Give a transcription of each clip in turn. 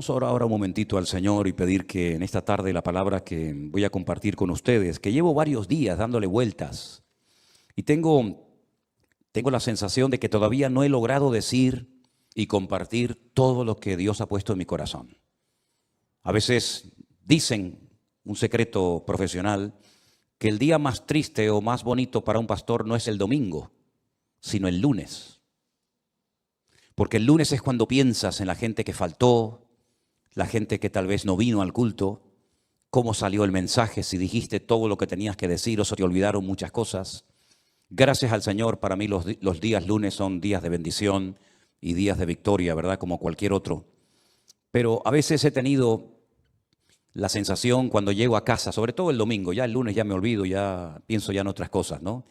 Vamos a orar ahora un momentito al Señor y pedir que en esta tarde la palabra que voy a compartir con ustedes, que llevo varios días dándole vueltas y tengo la sensación de que todavía no he logrado decir y compartir todo lo que Dios ha puesto en mi corazón. A veces dicen, un secreto profesional, que el día más triste o más bonito para un pastor no es el domingo, sino el lunes. Porque el lunes es cuando piensas en la gente que faltó, la gente que tal vez no vino al culto, cómo salió el mensaje, si dijiste todo lo que tenías que decir o se te olvidaron muchas cosas. Gracias al Señor, para mí los días lunes son días de bendición y días de victoria, ¿verdad? Como cualquier otro. Pero a veces he tenido la sensación cuando llego a casa, sobre todo el domingo, ya el lunes ya me olvido, ya pienso ya en otras cosas, ¿no?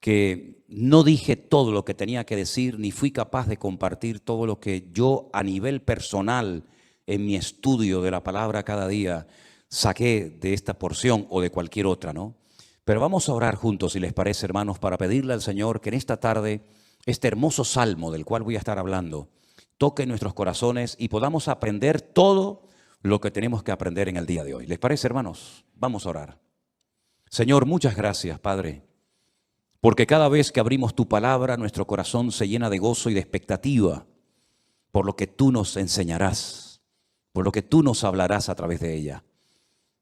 Que no dije todo lo que tenía que decir, ni fui capaz de compartir todo lo que yo a nivel personal, en mi estudio de la palabra cada día, saqué de esta porción o de cualquier otra, ¿no? Pero vamos a orar juntos, si les parece, hermanos, para pedirle al Señor que en esta tarde, este hermoso salmo del cual voy a estar hablando, toque nuestros corazones y podamos aprender todo lo que tenemos que aprender en el día de hoy. ¿Les parece, hermanos? Vamos a orar. Señor, muchas gracias, Padre, porque cada vez que abrimos tu palabra, nuestro corazón se llena de gozo y de expectativa por lo que tú nos enseñarás, por lo que tú nos hablarás a través de ella.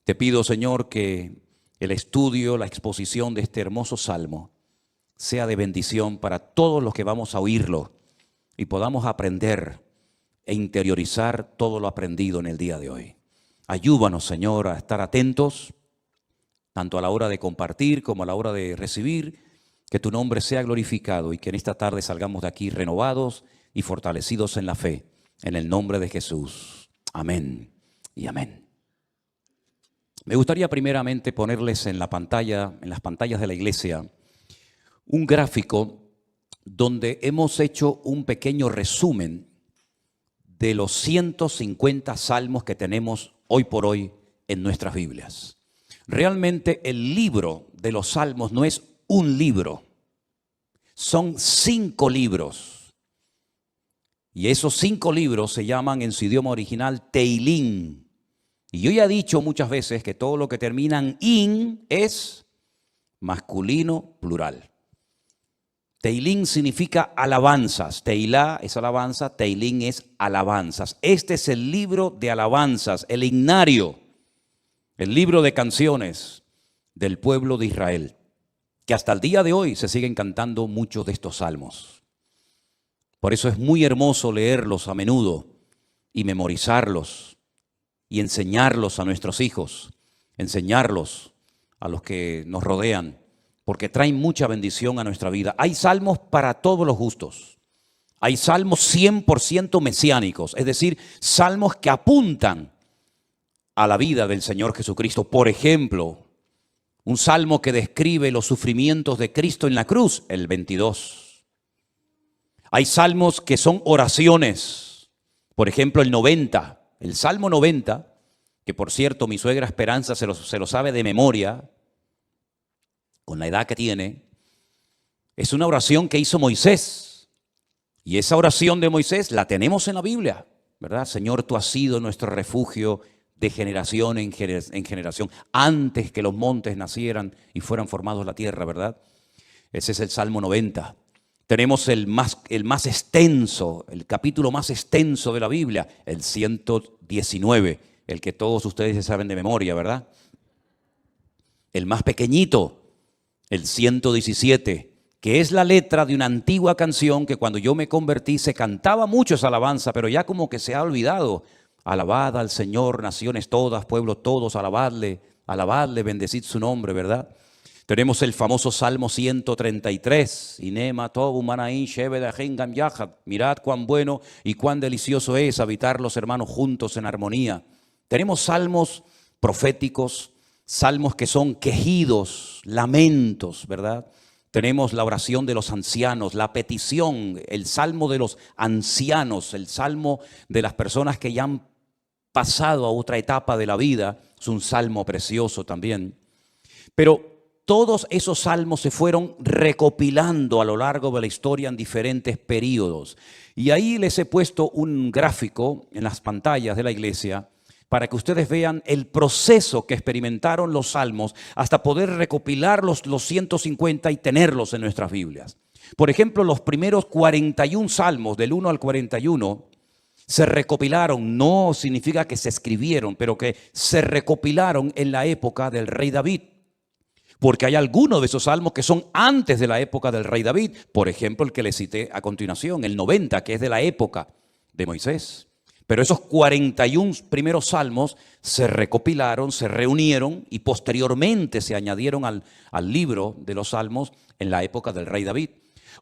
Te pido, Señor, que el estudio, la exposición de este hermoso salmo sea de bendición para todos los que vamos a oírlo y podamos aprender e interiorizar todo lo aprendido en el día de hoy. Ayúdanos, Señor, a estar atentos, tanto a la hora de compartir como a la hora de recibir, que tu nombre sea glorificado y que en esta tarde salgamos de aquí renovados y fortalecidos en la fe, en el nombre de Jesús. Amén y amén. Me gustaría primeramente ponerles en la pantalla, en las pantallas de la iglesia, un gráfico donde hemos hecho un pequeño resumen de los 150 salmos que tenemos hoy por hoy en nuestras Biblias. Realmente el libro de los salmos no es un libro, son 5 libros. Y esos 5 libros se llaman en su idioma original Teilín. Y yo ya he dicho muchas veces que todo lo que termina en in es masculino plural. Teilín significa alabanzas. Teilá es alabanza, Teilín es alabanzas. Este es el libro de alabanzas, el himnario, el libro de canciones del pueblo de Israel, que hasta el día de hoy se siguen cantando muchos de estos salmos. Por eso es muy hermoso leerlos a menudo y memorizarlos y enseñarlos a nuestros hijos, enseñarlos a los que nos rodean, porque traen mucha bendición a nuestra vida. Hay salmos para todos los gustos. Hay salmos 100% mesiánicos, es decir, salmos que apuntan a la vida del Señor Jesucristo. Por ejemplo, un salmo que describe los sufrimientos de Cristo en la cruz, el 22. Hay salmos que son oraciones, por ejemplo el 90, el Salmo 90, que por cierto mi suegra Esperanza se lo sabe de memoria, con la edad que tiene, es una oración que hizo Moisés. Y esa oración de Moisés la tenemos en la Biblia, ¿verdad? Señor, tú has sido nuestro refugio de generación en generación, antes que los montes nacieran y fueran formados la tierra, ¿verdad? Ese es el Salmo 90. Tenemos el más extenso, el capítulo más extenso de la Biblia, el 119, el que todos ustedes se saben de memoria, ¿verdad? El más pequeñito, el 117, que es la letra de una antigua canción que cuando yo me convertí se cantaba mucho esa alabanza, pero ya como que se ha olvidado. Alabad al Señor, naciones todas, pueblos todos, alabadle, bendecid su nombre, ¿verdad? Tenemos el famoso Salmo 133. Mirad cuán bueno y cuán delicioso es habitar los hermanos juntos en armonía. Tenemos salmos proféticos, salmos que son quejidos, lamentos, ¿verdad? Tenemos la oración de los ancianos, la petición, el salmo de los ancianos, el salmo de las personas que ya han pasado a otra etapa de la vida. Es un salmo precioso también. Pero todos esos salmos se fueron recopilando a lo largo de la historia en diferentes periodos. Y ahí les he puesto un gráfico en las pantallas de la iglesia para que ustedes vean el proceso que experimentaron los salmos hasta poder recopilar los 150 y tenerlos en nuestras Biblias. Por ejemplo, los primeros 41 salmos, del 1 al 41, se recopilaron. No significa que se escribieron, pero que se recopilaron en la época del rey David. Porque hay algunos de esos salmos que son antes de la época del rey David. Por ejemplo, el que le cité a continuación, el 90, que es de la época de Moisés. Pero esos 41 primeros salmos se recopilaron, se reunieron y posteriormente se añadieron al libro de los salmos en la época del rey David.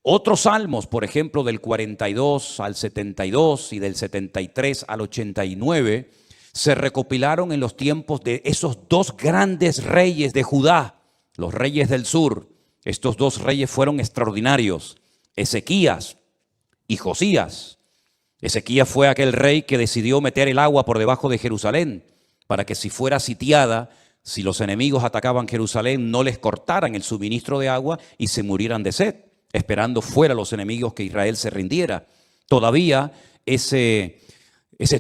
Otros salmos, por ejemplo, del 42 al 72 y del 73 al 89, se recopilaron en los tiempos de esos dos grandes reyes de Judá, los reyes del sur. Estos dos reyes fueron extraordinarios, Ezequías y Josías. Ezequías fue aquel rey que decidió meter el agua por debajo de Jerusalén para que si fuera sitiada, si los enemigos atacaban Jerusalén, no les cortaran el suministro de agua y se murieran de sed, esperando fuera los enemigos que Israel se rindiera. Todavía ese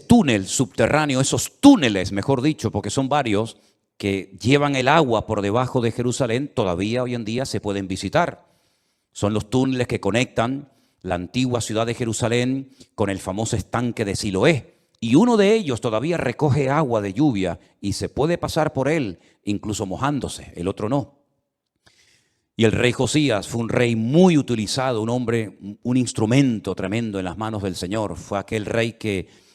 túnel subterráneo, esos túneles, mejor dicho, porque son varios, que llevan el agua por debajo de Jerusalén, todavía hoy en día se pueden visitar. Son los túneles que conectan la antigua ciudad de Jerusalén con el famoso estanque de Siloé. Y uno de ellos todavía recoge agua de lluvia y se puede pasar por él, incluso mojándose, el otro no. Y el rey Josías fue un rey muy utilizado, un hombre, un instrumento tremendo en las manos del Señor. Fue aquel rey que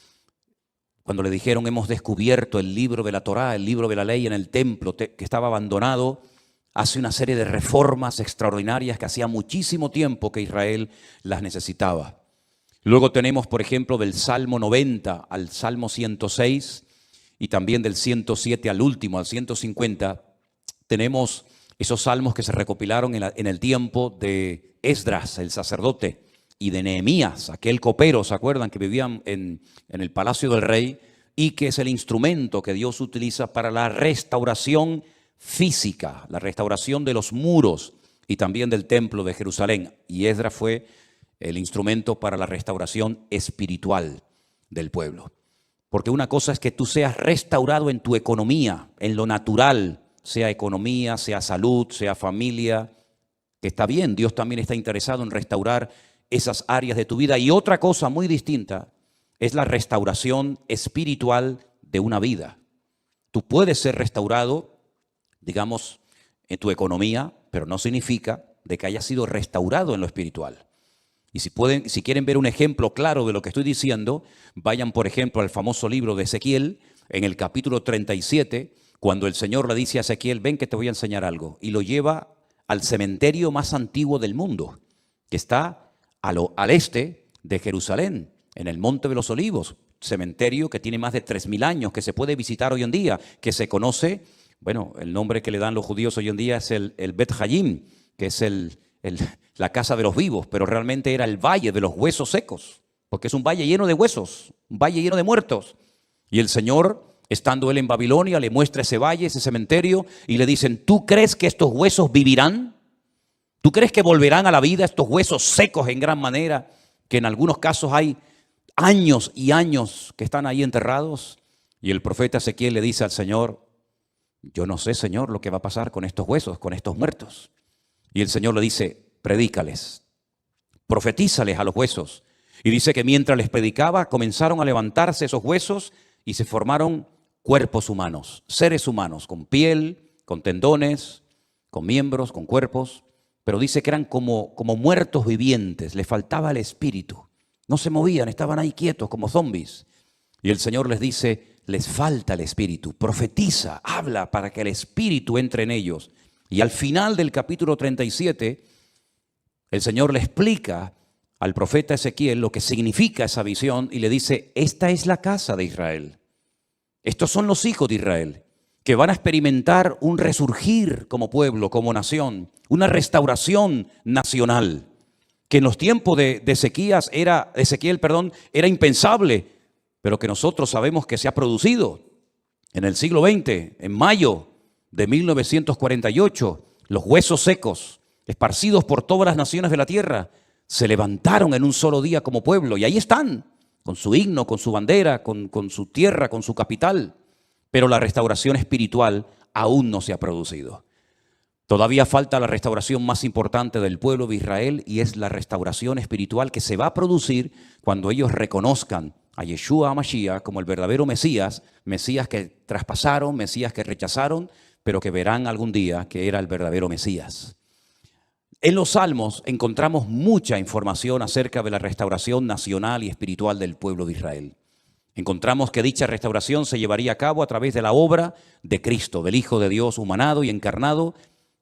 cuando le dijeron hemos descubierto el libro de la Torá, el libro de la ley en el templo que estaba abandonado, hace una serie de reformas extraordinarias que hacía muchísimo tiempo que Israel las necesitaba. Luego tenemos, por ejemplo, del Salmo 90 al Salmo 106 y también del 107 al último, al 150, tenemos esos salmos que se recopilaron en el tiempo de Esdras, el sacerdote, y de Nehemías, aquel copero, ¿se acuerdan? Que vivían en el palacio del rey y que es el instrumento que Dios utiliza para la restauración física, la restauración de los muros y también del templo de Jerusalén. Y Esdras fue el instrumento para la restauración espiritual del pueblo. Porque una cosa es que tú seas restaurado en tu economía, en lo natural, sea economía, sea salud, sea familia, que está bien, Dios también está interesado en restaurar esas áreas de tu vida. Y otra cosa muy distinta es la restauración espiritual de una vida. Tú puedes ser restaurado, digamos, en tu economía, pero no significa de que hayas sido restaurado en lo espiritual. Y si quieren ver un ejemplo claro de lo que estoy diciendo, vayan, por ejemplo, al famoso libro de Ezequiel, en el capítulo 37, cuando el Señor le dice a Ezequiel, ven que te voy a enseñar algo, y lo lleva al cementerio más antiguo del mundo, que está al este de Jerusalén, en el Monte de los Olivos, cementerio que tiene más de 3.000 años, que se puede visitar hoy en día, que se conoce, bueno, el nombre que le dan los judíos hoy en día es el Bet Hayim, que es la casa de los vivos, pero realmente era el valle de los huesos secos, porque es un valle lleno de huesos, un valle lleno de muertos. Y el Señor, estando él en Babilonia, le muestra ese valle, ese cementerio, y le dicen, ¿tú crees que estos huesos vivirán? ¿Tú crees que volverán a la vida estos huesos secos en gran manera, que en algunos casos hay años y años que están ahí enterrados? Y el profeta Ezequiel le dice al Señor, yo no sé, Señor, lo que va a pasar con estos huesos, con estos muertos. Y el Señor le dice, predícales, profetízales a los huesos. Y dice que mientras les predicaba, comenzaron a levantarse esos huesos y se formaron cuerpos humanos, seres humanos, con piel, con tendones, con miembros, con cuerpos. Pero dice que eran como muertos vivientes, les faltaba el espíritu. No se movían, estaban ahí quietos como zombies. Y el Señor les dice, les falta el espíritu. Profetiza, habla para que el espíritu entre en ellos. Y al final del capítulo 37, el Señor le explica al profeta Ezequiel lo que significa esa visión y le dice, esta es la casa de Israel. Estos son los hijos de Israel, que van a experimentar un resurgir como pueblo, como nación, una restauración nacional, que en los tiempos de Ezequiel era impensable, pero que nosotros sabemos que se ha producido en el siglo XX, en mayo de 1948, los huesos secos, esparcidos por todas las naciones de la tierra, se levantaron en un solo día como pueblo. Y ahí están, con su himno, con su bandera, con su tierra, con su capital. Pero la restauración espiritual aún no se ha producido. Todavía falta la restauración más importante del pueblo de Israel, y es la restauración espiritual que se va a producir cuando ellos reconozcan a Yeshua HaMashiach como el verdadero Mesías, Mesías que traspasaron, Mesías que rechazaron, pero que verán algún día que era el verdadero Mesías. En los Salmos encontramos mucha información acerca de la restauración nacional y espiritual del pueblo de Israel. Encontramos que dicha restauración se llevaría a cabo a través de la obra de Cristo, del Hijo de Dios humanado y encarnado,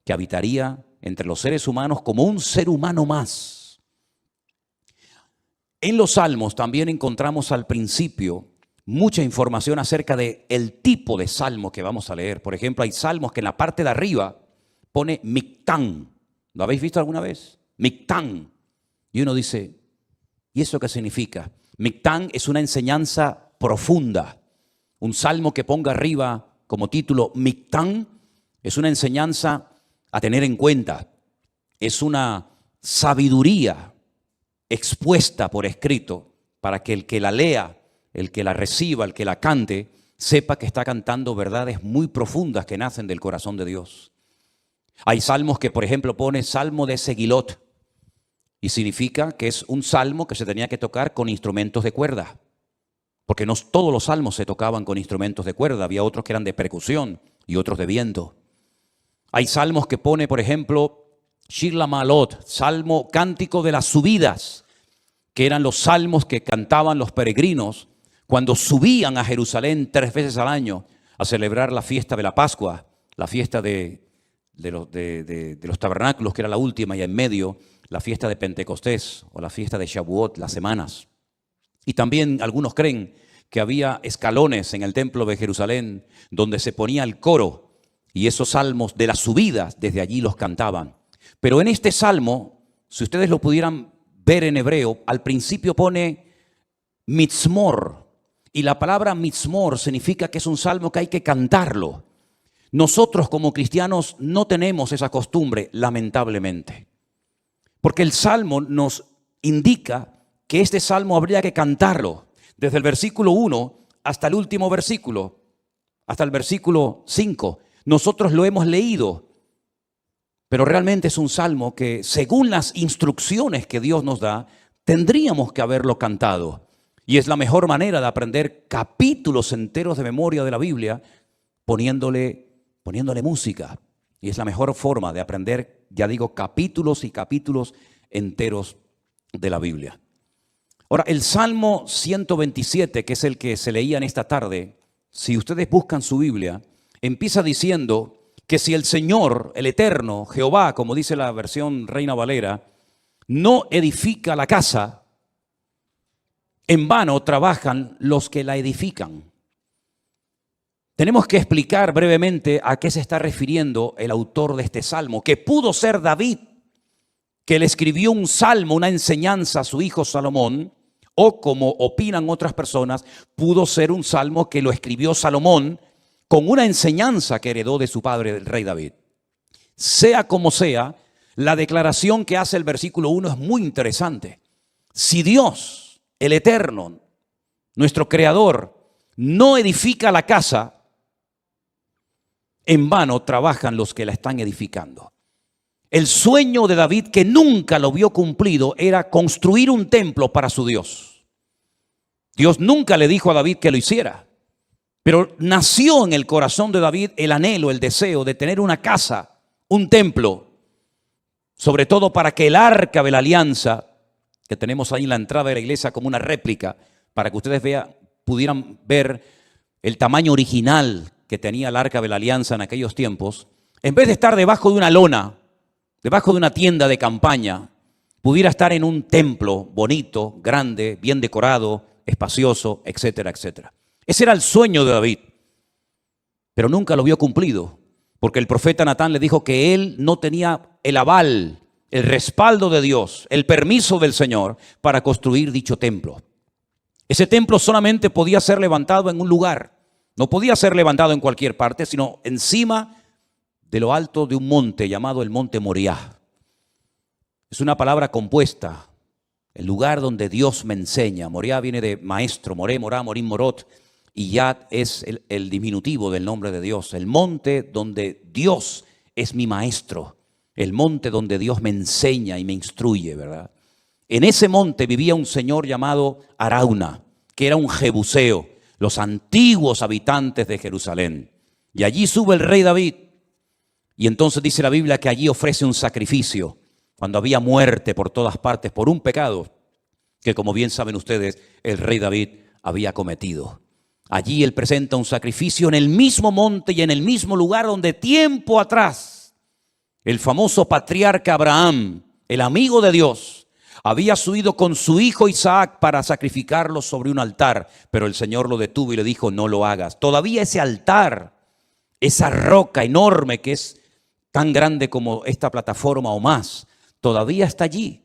que habitaría entre los seres humanos como un ser humano más. En los Salmos también encontramos al principio mucha información acerca del tipo de salmo que vamos a leer. Por ejemplo, hay salmos que en la parte de arriba pone Mictán. ¿Lo habéis visto alguna vez? Mictán. Y uno dice, ¿y eso qué significa? Mictán es una enseñanza profunda. Un salmo que ponga arriba como título Mictán es una enseñanza a tener en cuenta. Es una sabiduría expuesta por escrito para que el que la lea, el que la reciba, el que la cante, sepa que está cantando verdades muy profundas que nacen del corazón de Dios. Hay salmos que, por ejemplo, pone Salmo de Segilot, y significa que es un salmo que se tenía que tocar con instrumentos de cuerda, porque no todos los salmos se tocaban con instrumentos de cuerda, había otros que eran de percusión y otros de viento. Hay salmos que pone, por ejemplo, Shir LaMa'alot, salmo cántico de las subidas, que eran los salmos que cantaban los peregrinos cuando subían a Jerusalén 3 veces al año a celebrar la fiesta de la Pascua, la fiesta de los tabernáculos, que era la última, y en medio la fiesta de Pentecostés o la fiesta de Shavuot, las semanas. Y también algunos creen que había escalones en el templo de Jerusalén donde se ponía el coro, y esos salmos de las subidas desde allí los cantaban. Pero en este salmo, si ustedes lo pudieran ver en hebreo, al principio pone mitzmor, y la palabra mitzmor significa que es un salmo que hay que cantarlo. Nosotros como cristianos no tenemos esa costumbre, lamentablemente, porque el salmo nos indica que este salmo habría que cantarlo desde el versículo 1 hasta el último versículo, hasta el versículo 5. Nosotros lo hemos leído, pero realmente es un salmo que, según las instrucciones que Dios nos da, tendríamos que haberlo cantado. Y es la mejor manera de aprender capítulos enteros de memoria de la Biblia, poniéndole música. Y es la mejor forma de aprender, ya digo, capítulos y capítulos enteros de la Biblia. Ahora, el Salmo 127, que es el que se leía en esta tarde, si ustedes buscan su Biblia, empieza diciendo que si el Señor, el Eterno, Jehová, como dice la versión Reina Valera, no edifica la casa, en vano trabajan los que la edifican. Tenemos que explicar brevemente a qué se está refiriendo el autor de este salmo, que pudo ser David, que le escribió un salmo, una enseñanza a su hijo Salomón, o como opinan otras personas, pudo ser un salmo que lo escribió Salomón con una enseñanza que heredó de su padre, el rey David. Sea como sea, la declaración que hace el versículo 1 es muy interesante. Si Dios, el Eterno, nuestro Creador, no edifica la casa, en vano trabajan los que la están edificando. El sueño de David, que nunca lo vio cumplido, era construir un templo para su Dios. Dios nunca le dijo a David que lo hiciera, pero nació en el corazón de David el anhelo, el deseo de tener una casa, un templo, sobre todo para que el arca de la alianza, que tenemos ahí en la entrada de la iglesia como una réplica, para que ustedes pudieran ver el tamaño original que tenía el arca de la alianza en aquellos tiempos, en vez de estar debajo de una lona, debajo de una tienda de campaña, pudiera estar en un templo bonito, grande, bien decorado, espacioso, etcétera, etcétera. Ese era el sueño de David, pero nunca lo vio cumplido, porque el profeta Natán le dijo que él no tenía el aval, el respaldo de Dios, el permiso del Señor para construir dicho templo. Ese templo solamente podía ser levantado en un lugar, no podía ser levantado en cualquier parte, sino encima de lo alto de un monte llamado el monte Moriah. Es una palabra compuesta, el lugar donde Dios me enseña. Moriah viene de maestro, Moré, Morá, Morim, Morot, y Yad es el diminutivo del nombre de Dios. El monte donde Dios es mi maestro, el monte donde Dios me enseña y me instruye, ¿verdad? En ese monte vivía un señor llamado Arauna, que era un jebuseo, los antiguos habitantes de Jerusalén. Y allí sube el rey David. Y entonces dice la Biblia que allí ofrece un sacrificio, cuando había muerte por todas partes, por un pecado que, como bien saben ustedes, el rey David había cometido. Allí él presenta un sacrificio en el mismo monte y en el mismo lugar donde tiempo atrás el famoso patriarca Abraham, el amigo de Dios, había subido con su hijo Isaac para sacrificarlo sobre un altar, pero el Señor lo detuvo y le dijo: no lo hagas. Todavía ese altar, esa roca enorme que es tan grande como esta plataforma o más, todavía está allí.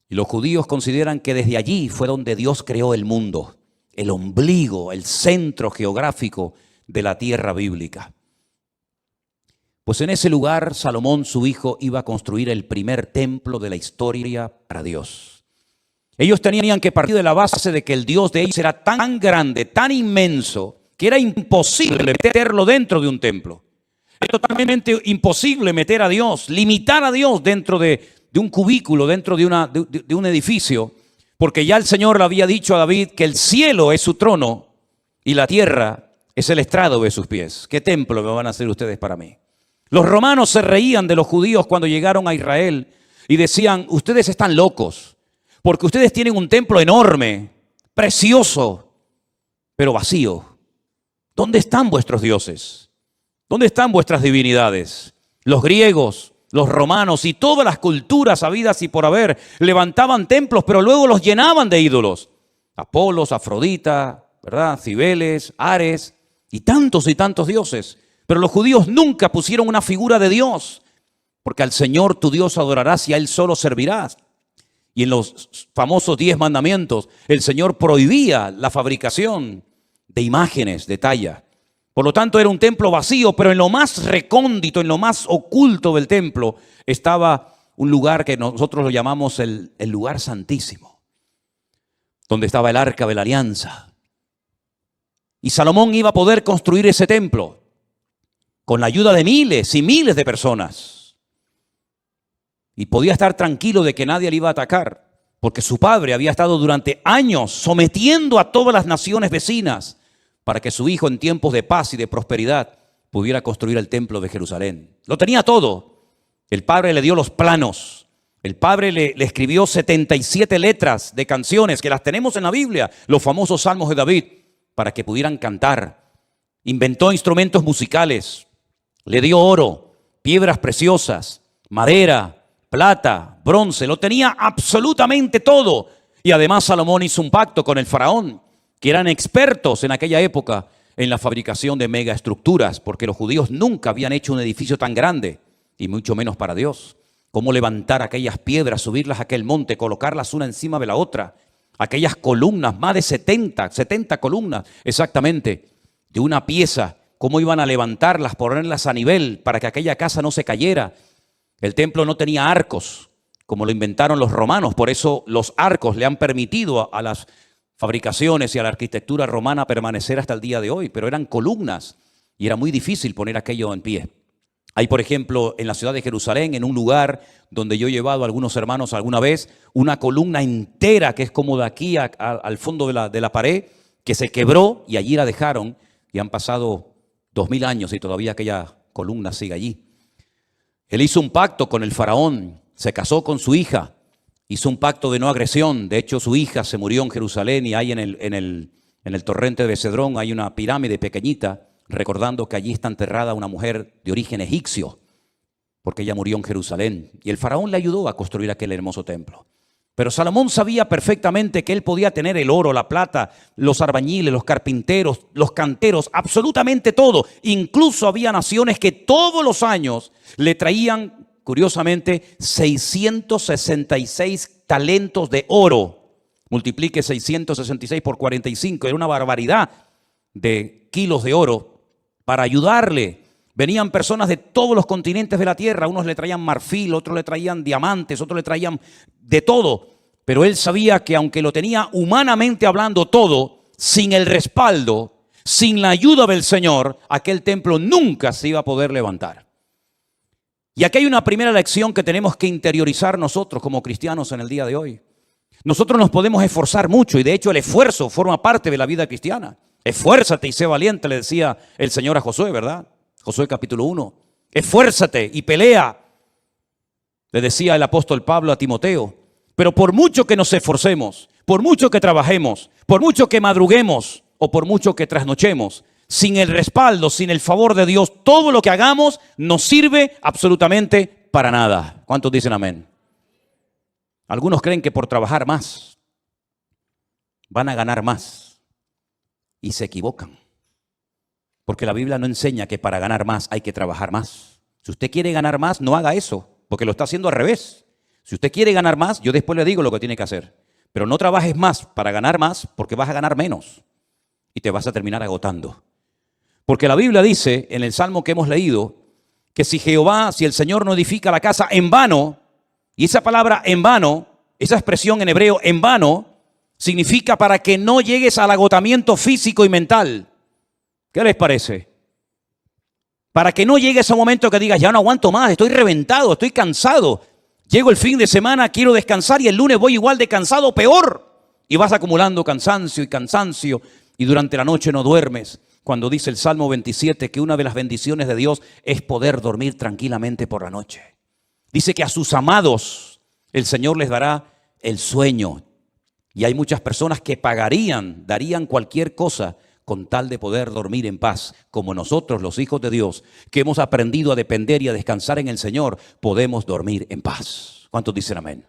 Y los judíos consideran que desde allí fue donde Dios creó el mundo, el ombligo, el centro geográfico de la tierra bíblica. Pues en ese lugar Salomón, su hijo, iba a construir el primer templo de la historia para Dios. Ellos tenían que partir de la base de que el Dios de ellos era tan grande, tan inmenso, que era imposible meterlo dentro de un templo. Es totalmente imposible meter a Dios, limitar a Dios dentro de un cubículo, dentro de un edificio, porque ya el Señor le había dicho a David que el cielo es su trono y la tierra es el estrado de sus pies. ¿Qué templo me van a hacer ustedes para mí? Los romanos se reían de los judíos cuando llegaron a Israel y decían: ustedes están locos, porque ustedes tienen un templo enorme, precioso, pero vacío. ¿Dónde están vuestros dioses? ¿Dónde están vuestras divinidades? Los griegos, los romanos y todas las culturas habidas y por haber levantaban templos, pero luego los llenaban de ídolos. Apolos, Afrodita, ¿verdad? Cibeles, Ares y tantos dioses. Pero los judíos nunca pusieron una figura de Dios, porque al Señor tu Dios adorarás y a Él solo servirás. Y en los famosos 10 mandamientos, el Señor prohibía la fabricación de imágenes de talla. Por lo tanto, era un templo vacío, pero en lo más recóndito, en lo más oculto del templo, estaba un lugar que nosotros lo llamamos el lugar santísimo, donde estaba el arca de la alianza. Y Salomón iba a poder construir ese templo con la ayuda de miles y miles de personas. Y podía estar tranquilo de que nadie le iba a atacar, porque su padre había estado durante años sometiendo a todas las naciones vecinas para que su hijo, en tiempos de paz y de prosperidad, pudiera construir el templo de Jerusalén. Lo tenía todo. El padre le dio los planos. El padre le escribió 77 letras de canciones que las tenemos en la Biblia, los famosos salmos de David, para que pudieran cantar. Inventó instrumentos musicales. Le dio oro, piedras preciosas, madera, plata, bronce. Lo tenía absolutamente todo. Y además Salomón hizo un pacto con el faraón, que eran expertos en aquella época en la fabricación de megaestructuras, porque los judíos nunca habían hecho un edificio tan grande, y mucho menos para Dios. Cómo levantar aquellas piedras, subirlas a aquel monte, colocarlas una encima de la otra. Aquellas columnas, más de 70 columnas exactamente, de una pieza. Cómo iban a levantarlas, ponerlas a nivel para que aquella casa no se cayera. El templo no tenía arcos, como lo inventaron los romanos. Por eso los arcos le han permitido a las fabricaciones y a la arquitectura romana permanecer hasta el día de hoy, pero eran columnas y era muy difícil poner aquello en pie. Hay, por ejemplo, en la ciudad de Jerusalén, en un lugar donde yo he llevado a algunos hermanos alguna vez, una columna entera que es como de aquí al fondo de la pared, que se quebró y allí la dejaron, y han pasado 2000 años y todavía aquella columna sigue allí. Él hizo un pacto con el faraón, se casó con su hija, hizo un pacto de no agresión. De hecho, su hija se murió en Jerusalén y hay en el torrente de Cedrón hay una pirámide pequeñita, recordando que allí está enterrada una mujer de origen egipcio, porque ella murió en Jerusalén. Y el faraón le ayudó a construir aquel hermoso templo. Pero Salomón sabía perfectamente que él podía tener el oro, la plata, los albañiles, los carpinteros, los canteros, absolutamente todo. Incluso había naciones que todos los años le traían, curiosamente, 666 talentos de oro. Multiplique 666 por 45, era una barbaridad de kilos de oro para ayudarle, Venían personas de todos los continentes de la tierra. Unos le traían marfil, otros le traían diamantes, otros le traían de todo. Pero él sabía que aunque lo tenía humanamente hablando todo, sin el respaldo, sin la ayuda del Señor, aquel templo nunca se iba a poder levantar. Y aquí hay una primera lección que tenemos que interiorizar nosotros como cristianos en el día de hoy. Nosotros nos podemos esforzar mucho y de hecho el esfuerzo forma parte de la vida cristiana. Esfuérzate y sé valiente, le decía el Señor a Josué, ¿verdad? Josué capítulo 1. Esfuérzate y pelea, le decía el apóstol Pablo a Timoteo. Pero por mucho que nos esforcemos, por mucho que trabajemos, por mucho que madruguemos o por mucho que trasnochemos, sin el respaldo, sin el favor de Dios, todo lo que hagamos nos sirve absolutamente para nada. ¿Cuántos dicen amén? Algunos creen que por trabajar más van a ganar más y se equivocan. Porque la Biblia no enseña que para ganar más hay que trabajar más. Si usted quiere ganar más, no haga eso, porque lo está haciendo al revés. Si usted quiere ganar más, yo después le digo lo que tiene que hacer. Pero no trabajes más para ganar más, porque vas a ganar menos y te vas a terminar agotando. Porque la Biblia dice en el Salmo que hemos leído que si el Señor no edifica la casa, en vano. Y esa palabra en vano, esa expresión en hebreo en vano, significa para que no llegues al agotamiento físico y mental. ¿Qué les parece? Para que no llegues a un momento que digas, ya no aguanto más, estoy reventado, estoy cansado. Llego el fin de semana, quiero descansar y el lunes voy igual de cansado o peor. Y vas acumulando cansancio y durante la noche no duermes. Cuando dice el Salmo 27 que una de las bendiciones de Dios es poder dormir tranquilamente por la noche. Dice que a sus amados el Señor les dará el sueño. Y hay muchas personas que darían cualquier cosa con tal de poder dormir en paz, como nosotros, los hijos de Dios, que hemos aprendido a depender y a descansar en el Señor, podemos dormir en paz. ¿Cuántos dicen amén?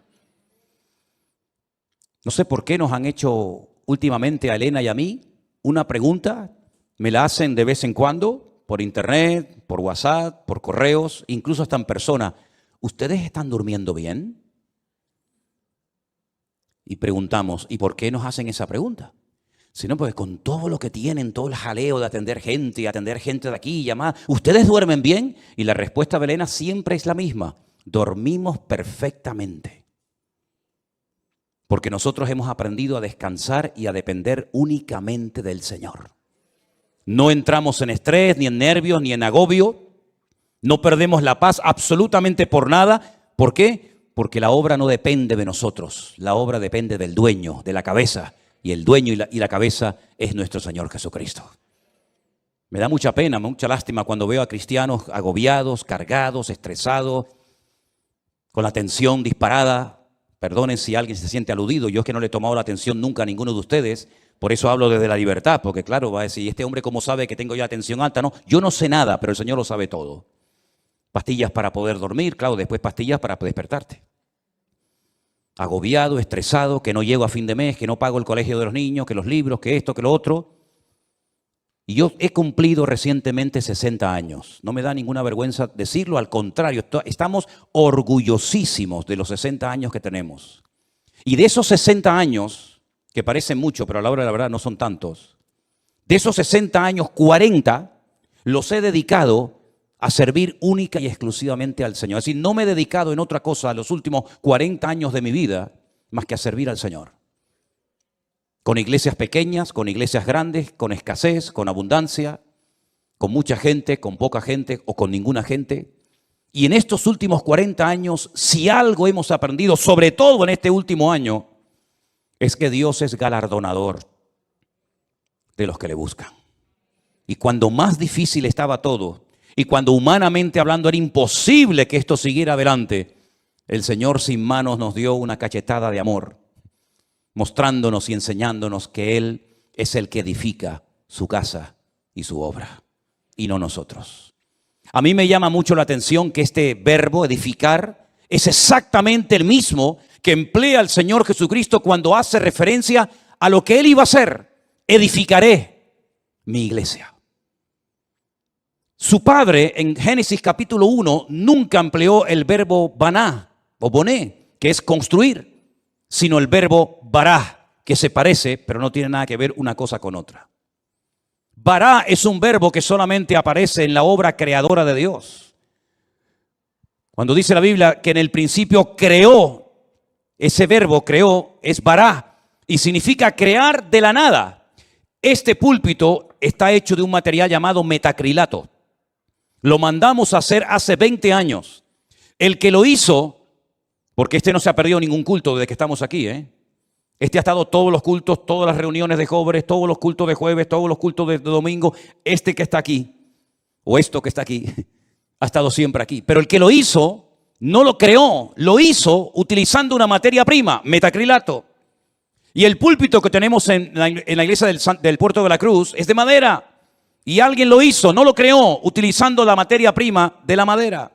No sé por qué nos han hecho últimamente a Elena y a mí una pregunta, me la hacen de vez en cuando, por internet, por WhatsApp, por correos, incluso hasta en persona. ¿Ustedes están durmiendo bien? Y preguntamos, ¿y por qué nos hacen esa pregunta? Sino porque con todo lo que tienen, todo el jaleo de atender gente de aquí y llamar, ¿ustedes duermen bien? Y la respuesta de Elena siempre es la misma, dormimos perfectamente. Porque nosotros hemos aprendido a descansar y a depender únicamente del Señor. No entramos en estrés, ni en nervios, ni en agobio. No perdemos la paz absolutamente por nada. ¿Por qué? Porque la obra no depende de nosotros. La obra depende del dueño, de la cabeza. Y el dueño y la cabeza es nuestro Señor Jesucristo. Me da mucha pena, mucha lástima cuando veo a cristianos agobiados, cargados, estresados, con la tensión disparada. Perdonen si alguien se siente aludido. Yo es que no le he tomado la atención nunca a ninguno de ustedes. Por eso hablo desde la libertad, porque claro, va a decir, ¿este hombre cómo sabe que tengo yo la tensión alta? No, yo no sé nada, pero el Señor lo sabe todo. Pastillas para poder dormir, claro, después pastillas para despertarte. Agobiado, estresado, que no llego a fin de mes, que no pago el colegio de los niños, que los libros, que esto, que lo otro. Y yo he cumplido recientemente 60 años. No me da ninguna vergüenza decirlo, al contrario, estamos orgullosísimos de los 60 años que tenemos. Y de esos 60 años, que parecen mucho, pero a la hora de la verdad no son tantos, de esos 60 años, 40 los he dedicado a servir única y exclusivamente al Señor. Es decir, no me he dedicado en otra cosa los últimos 40 años de mi vida más que a servir al Señor. Con iglesias pequeñas, con iglesias grandes, con escasez, con abundancia, con mucha gente, con poca gente o con ninguna gente. Y en estos últimos 40 años, si algo hemos aprendido, sobre todo en este último año, es que Dios es galardonador de los que le buscan. Y cuando más difícil estaba todo, y cuando humanamente hablando era imposible que esto siguiera adelante, el Señor sin manos nos dio una cachetada de amor, mostrándonos y enseñándonos que Él es el que edifica su casa y su obra, y no nosotros. A mí me llama mucho la atención que este verbo edificar es exactamente el mismo que emplea el Señor Jesucristo cuando hace referencia a lo que Él iba a hacer. Edificaré mi iglesia. Su padre en Génesis capítulo 1 nunca empleó el verbo baná o boné, que es construir, sino el verbo bará, que se parece, pero no tiene nada que ver una cosa con otra. Bará es un verbo que solamente aparece en la obra creadora de Dios. Cuando dice la Biblia que en el principio creó, ese verbo creó es bará y significa crear de la nada. Este púlpito está hecho de un material llamado metacrilato. Lo mandamos a hacer hace 20 años. El que lo hizo, porque este no se ha perdido ningún culto desde que estamos aquí, Este ha estado todos los cultos, todas las reuniones de jóvenes, todos los cultos de jueves, todos los cultos de domingo. Este que está aquí, o esto que está aquí, ha estado siempre aquí. Pero el que lo hizo, no lo creó, lo hizo utilizando una materia prima, metacrilato. Y el púlpito que tenemos en la iglesia del Puerto de la Cruz es de madera. Y alguien lo hizo, no lo creó, utilizando la materia prima de la madera.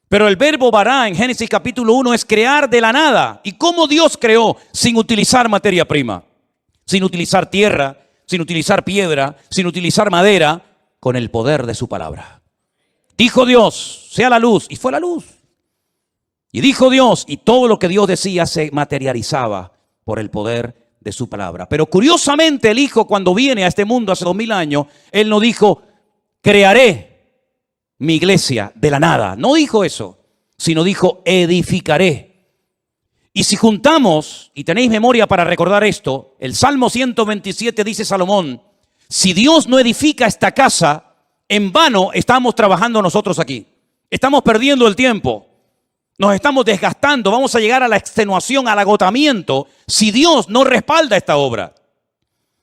Pero el verbo bará en Génesis capítulo 1 es crear de la nada. ¿Y cómo Dios creó sin utilizar materia prima? Sin utilizar tierra, sin utilizar piedra, sin utilizar madera, con el poder de su palabra. Dijo Dios, sea la luz, y fue la luz. Y dijo Dios, y todo lo que Dios decía se materializaba por el poder de su palabra. Pero curiosamente el Hijo, cuando viene a este mundo hace 2000 años, Él no dijo, crearé mi iglesia de la nada. No dijo eso, sino dijo, edificaré. Y si juntamos, y tenéis memoria para recordar esto, el Salmo 127 dice Salomón, si Dios no edifica esta casa, en vano estamos trabajando nosotros aquí. Estamos perdiendo el tiempo. Nos estamos desgastando, vamos a llegar a la extenuación, al agotamiento, si Dios no respalda esta obra.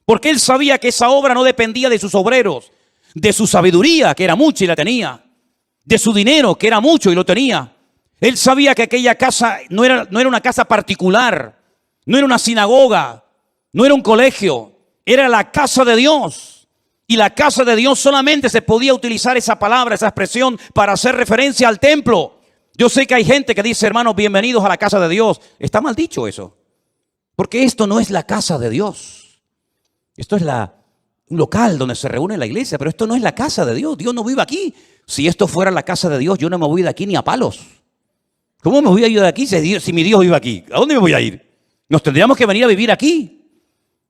Porque Él sabía que esa obra no dependía de sus obreros, de su sabiduría, que era mucha y la tenía, de su dinero, que era mucho y lo tenía. Él sabía que aquella casa no era una casa particular, no era una sinagoga, no era un colegio, era la casa de Dios. Y la casa de Dios solamente se podía utilizar esa palabra, esa expresión, para hacer referencia al templo. Yo sé que hay gente que dice, hermanos, bienvenidos a la casa de Dios. Está mal dicho eso. Porque esto no es la casa de Dios. Esto es un local donde se reúne la iglesia, pero esto no es la casa de Dios. Dios no vive aquí. Si esto fuera la casa de Dios, yo no me voy de aquí ni a palos. ¿Cómo me voy a ir de aquí si mi Dios vive aquí? ¿A dónde me voy a ir? Nos tendríamos que venir a vivir aquí.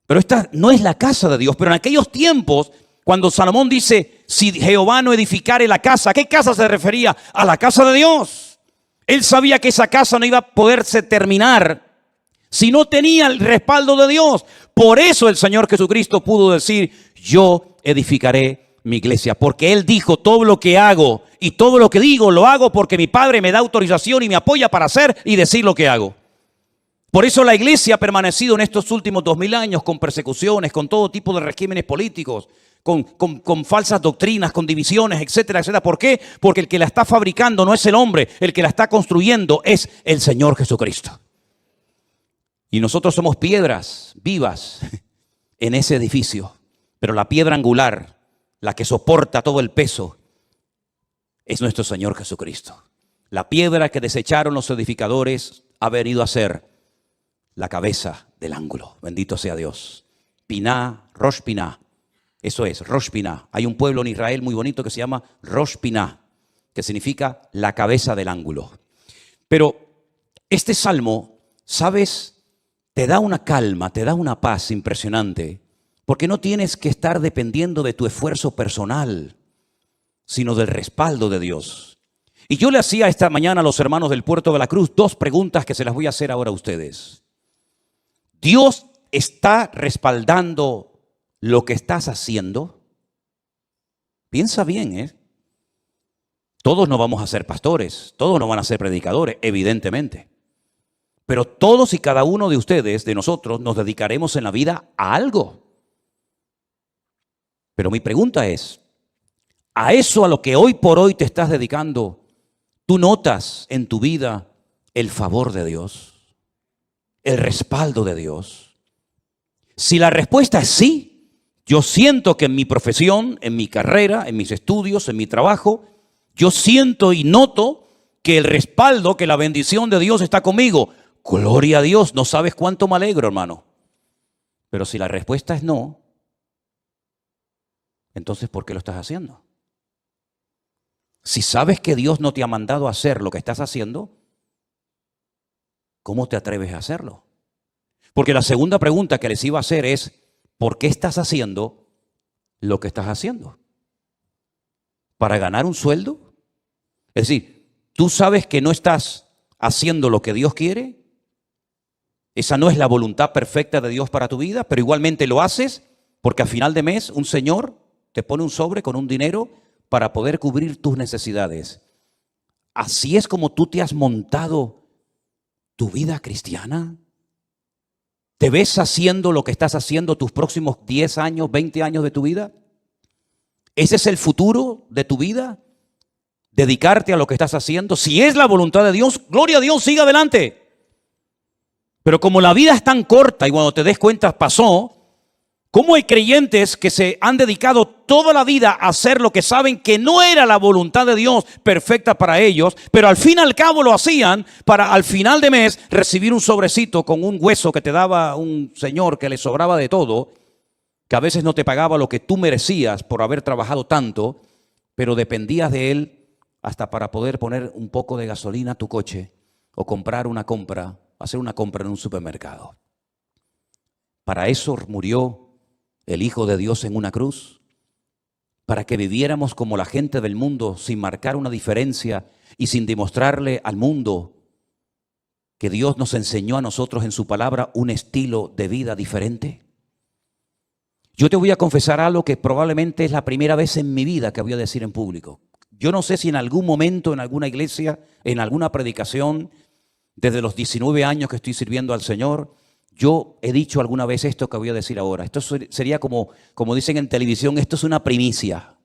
Pero esta no es la casa de Dios. Pero en aquellos tiempos, cuando Salomón dice, si Jehová no edificare la casa, ¿a qué casa se refería? A la casa de Dios. Él sabía que esa casa no iba a poderse terminar si no tenía el respaldo de Dios. Por eso el Señor Jesucristo pudo decir, yo edificaré mi iglesia. Porque Él dijo, todo lo que hago y todo lo que digo, lo hago porque mi Padre me da autorización y me apoya para hacer y decir lo que hago. Por eso la iglesia ha permanecido en estos últimos 2000 años con persecuciones, con todo tipo de regímenes políticos, con falsas doctrinas, con divisiones, etcétera, etcétera. ¿Por qué? Porque el que la está fabricando no es el hombre, el que la está construyendo es el Señor Jesucristo. Y nosotros somos piedras vivas en ese edificio, pero la piedra angular, la que soporta todo el peso, es nuestro Señor Jesucristo. La piedra que desecharon los edificadores ha venido a ser la cabeza del ángulo. Bendito sea Dios. Piná, Rosh Piná. Eso es, Rosh Piná. Hay un pueblo en Israel muy bonito que se llama Rosh Piná, que significa la cabeza del ángulo. Pero este salmo, ¿sabes? Te da una calma, te da una paz impresionante, porque no tienes que estar dependiendo de tu esfuerzo personal, sino del respaldo de Dios. Y yo le hacía esta mañana a los hermanos del Puerto de la Cruz 2 preguntas que se las voy a hacer ahora a ustedes. ¿Dios está respaldando lo que estás haciendo? Piensa bien, Todos no vamos a ser pastores, todos no van a ser predicadores, evidentemente. Pero todos y cada uno de ustedes, de nosotros, nos dedicaremos en la vida a algo. Pero mi pregunta es, ¿a eso a lo que hoy por hoy te estás dedicando, tú notas en tu vida el favor de Dios, el respaldo de Dios? Si la respuesta es sí, yo siento que en mi profesión, en mi carrera, en mis estudios, en mi trabajo, yo siento y noto que el respaldo, que la bendición de Dios está conmigo. Gloria a Dios, no sabes cuánto me alegro, hermano. Pero si la respuesta es no, entonces ¿por qué lo estás haciendo? Si sabes que Dios no te ha mandado a hacer lo que estás haciendo, ¿cómo te atreves a hacerlo? Porque la segunda pregunta que les iba a hacer es, ¿por qué estás haciendo lo que estás haciendo? ¿Para ganar un sueldo? Es decir, ¿tú sabes que no estás haciendo lo que Dios quiere? Esa no es la voluntad perfecta de Dios para tu vida, pero igualmente lo haces porque a final de mes un señor te pone un sobre con un dinero para poder cubrir tus necesidades. ¿Así es como tú te has montado tu vida cristiana? ¿Te ves haciendo lo que estás haciendo tus próximos 10 años, 20 años de tu vida? ¿Ese es el futuro de tu vida? ¿Dedicarte a lo que estás haciendo? Si es la voluntad de Dios, gloria a Dios, siga adelante. Pero como la vida es tan corta y cuando te des cuenta pasó, ¿cómo hay creyentes que se han dedicado toda la vida a hacer lo que saben que no era la voluntad de Dios perfecta para ellos, pero al fin y al cabo lo hacían para al final de mes recibir un sobrecito con un hueso que te daba un señor que le sobraba de todo, que a veces no te pagaba lo que tú merecías por haber trabajado tanto, pero dependías de él hasta para poder poner un poco de gasolina a tu coche o comprar una compra, hacer una compra en un supermercado? Para eso murió el Hijo de Dios en una cruz, para que viviéramos como la gente del mundo, sin marcar una diferencia y sin demostrarle al mundo que Dios nos enseñó a nosotros en su palabra un estilo de vida diferente. Yo te voy a confesar algo que probablemente es la primera vez en mi vida que voy a decir en público. Yo no sé si en algún momento, en alguna iglesia, en alguna predicación, desde los 19 años que estoy sirviendo al Señor, yo he dicho alguna vez esto que voy a decir ahora. Esto sería como dicen en televisión, esto es una primicia.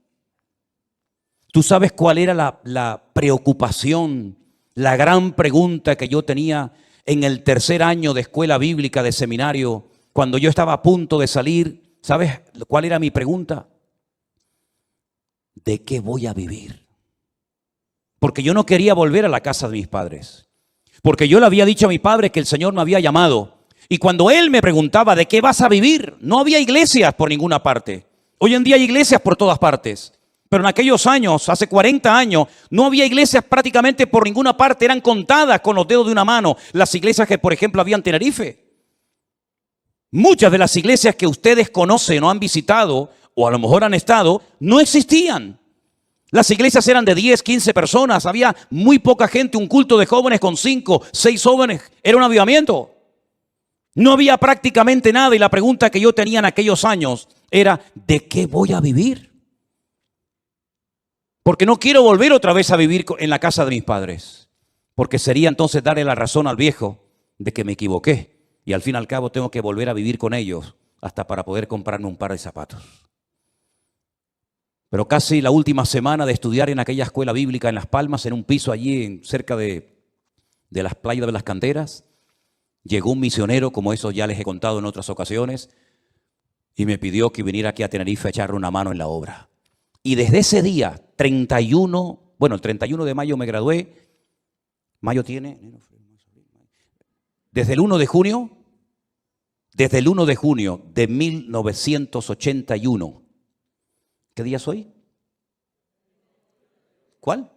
¿Tú sabes cuál era la preocupación, la gran pregunta que yo tenía en el tercer año de escuela bíblica, de seminario, cuando yo estaba a punto de salir? ¿Sabes cuál era mi pregunta? ¿De qué voy a vivir? Porque yo no quería volver a la casa de mis padres. Porque yo le había dicho a mi padre que el Señor me había llamado. Y cuando él me preguntaba, ¿de qué vas a vivir? No había iglesias por ninguna parte. Hoy en día hay iglesias por todas partes. Pero en aquellos años, hace 40 años, no había iglesias prácticamente por ninguna parte. Eran contadas con los dedos de una mano las iglesias que, por ejemplo, había en Tenerife. Muchas de las iglesias que ustedes conocen o han visitado, o a lo mejor han estado, no existían. Las iglesias eran de 10, 15 personas. Había muy poca gente, un culto de jóvenes con 5, 6 jóvenes. Era un avivamiento. No había prácticamente nada y la pregunta que yo tenía en aquellos años era, ¿de qué voy a vivir? Porque no quiero volver otra vez a vivir en la casa de mis padres. Porque sería entonces darle la razón al viejo de que me equivoqué. Y al fin y al cabo tengo que volver a vivir con ellos hasta para poder comprarme un par de zapatos. Pero casi la última semana de estudiar en aquella escuela bíblica en Las Palmas, en un piso allí cerca de las playas de las Canteras, llegó un misionero, como eso ya les he contado en otras ocasiones, y me pidió que viniera aquí a Tenerife a echarle una mano en la obra. Y desde ese día, el 31 de mayo me gradué. Mayo tiene, desde el 1 de junio de 1981. ¿Qué día es hoy? ¿Cuál?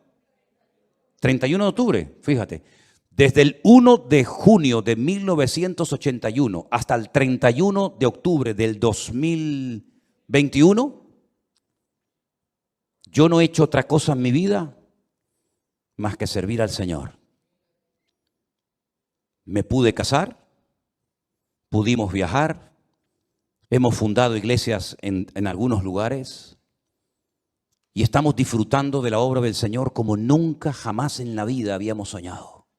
31 de octubre, fíjate. Desde el 1 de junio de 1981 hasta el 31 de octubre del 2021, yo no he hecho otra cosa en mi vida más que servir al Señor. Me pude casar, pudimos viajar, hemos fundado iglesias en algunos lugares y estamos disfrutando de la obra del Señor como nunca jamás en la vida habíamos soñado.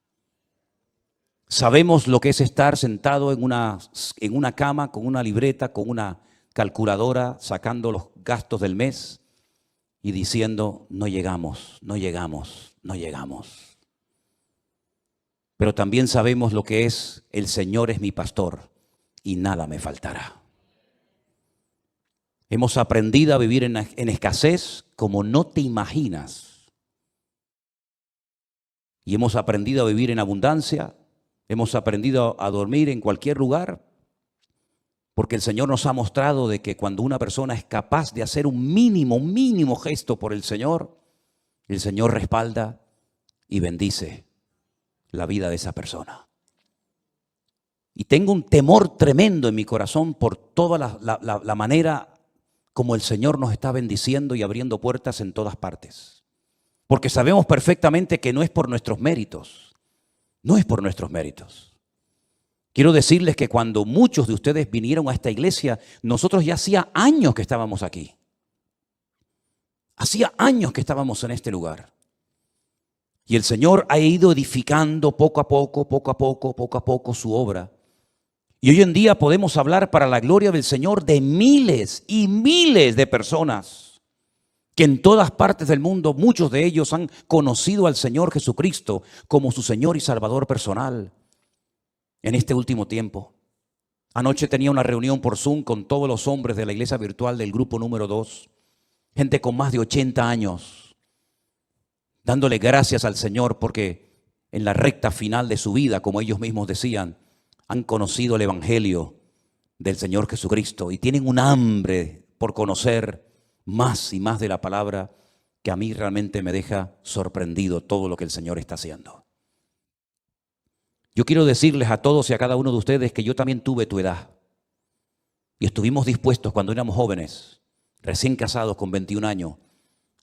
Sabemos lo que es estar sentado en una cama con una libreta, con una calculadora, sacando los gastos del mes y diciendo, no llegamos, no llegamos, no llegamos. Pero también sabemos lo que es, el Señor es mi pastor y nada me faltará. Hemos aprendido a vivir en escasez como no te imaginas. Y hemos aprendido a vivir en abundancia. Hemos aprendido a dormir en cualquier lugar. Porque el Señor nos ha mostrado de que cuando una persona es capaz de hacer un mínimo gesto por el Señor respalda y bendice la vida de esa persona. Y tengo un temor tremendo en mi corazón por toda la manera como el Señor nos está bendiciendo y abriendo puertas en todas partes. Porque sabemos perfectamente que no es por nuestros méritos, no es por nuestros méritos. Quiero decirles que cuando muchos de ustedes vinieron a esta iglesia, nosotros ya hacía años que estábamos aquí. Hacía años que estábamos en este lugar. Y el Señor ha ido edificando poco a poco su obra. Y hoy en día podemos hablar para la gloria del Señor de miles y miles de personas que en todas partes del mundo, muchos de ellos han conocido al Señor Jesucristo como su Señor y Salvador personal en este último tiempo. Anoche tenía una reunión por Zoom con todos los hombres de la iglesia virtual del grupo número 2, gente con más de 80 años, dándole gracias al Señor porque en la recta final de su vida, como ellos mismos decían, han conocido el Evangelio del Señor Jesucristo y tienen un hambre por conocer más y más de la palabra que a mí realmente me deja sorprendido todo lo que el Señor está haciendo. Yo quiero decirles a todos y a cada uno de ustedes que yo también tuve tu edad y estuvimos dispuestos cuando éramos jóvenes, recién casados con 21 años,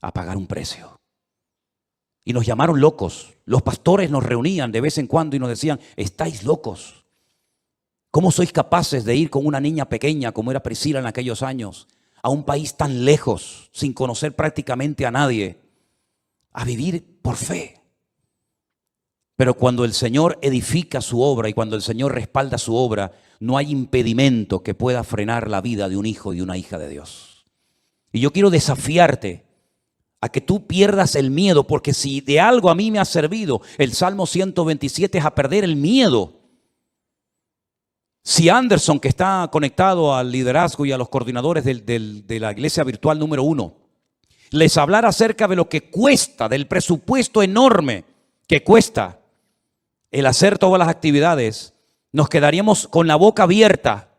a pagar un precio. Y nos llamaron locos. Los pastores nos reunían de vez en cuando y nos decían, estáis locos. ¿Cómo sois capaces de ir con una niña pequeña como era Priscila en aquellos años a un país tan lejos, sin conocer prácticamente a nadie, a vivir por fe? Pero cuando el Señor edifica su obra y cuando el Señor respalda su obra, no hay impedimento que pueda frenar la vida de un hijo y una hija de Dios. Y yo quiero desafiarte a que tú pierdas el miedo, porque si de algo a mí me ha servido el Salmo 127 es a perder el miedo. Si Anderson, que está conectado al liderazgo y a los coordinadores de la iglesia virtual número 1, les hablara acerca de lo que cuesta, del presupuesto enorme que cuesta el hacer todas las actividades, nos quedaríamos con la boca abierta.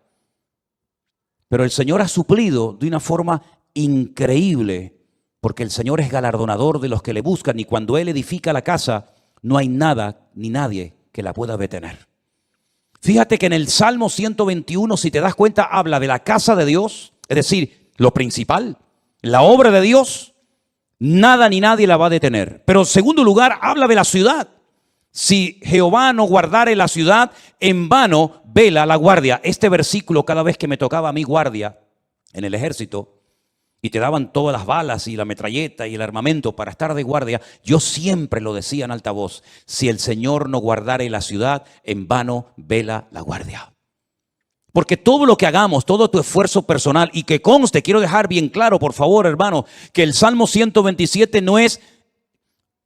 Pero el Señor ha suplido de una forma increíble, porque el Señor es galardonador de los que le buscan y cuando Él edifica la casa, no hay nada ni nadie que la pueda detener. Fíjate que en el Salmo 121, si te das cuenta, habla de la casa de Dios, es decir, lo principal, la obra de Dios, nada ni nadie la va a detener. Pero en segundo lugar, habla de la ciudad. Si Jehová no guardare la ciudad, en vano vela la guardia. Este versículo, cada vez que me tocaba a mí guardia en el ejército, y te daban todas las balas y la metralleta y el armamento para estar de guardia, yo siempre lo decía en alta voz, si el Señor no guardare la ciudad, en vano vela la guardia. Porque todo lo que hagamos, todo tu esfuerzo personal, y que conste, quiero dejar bien claro, por favor, hermano, que el Salmo 127 no es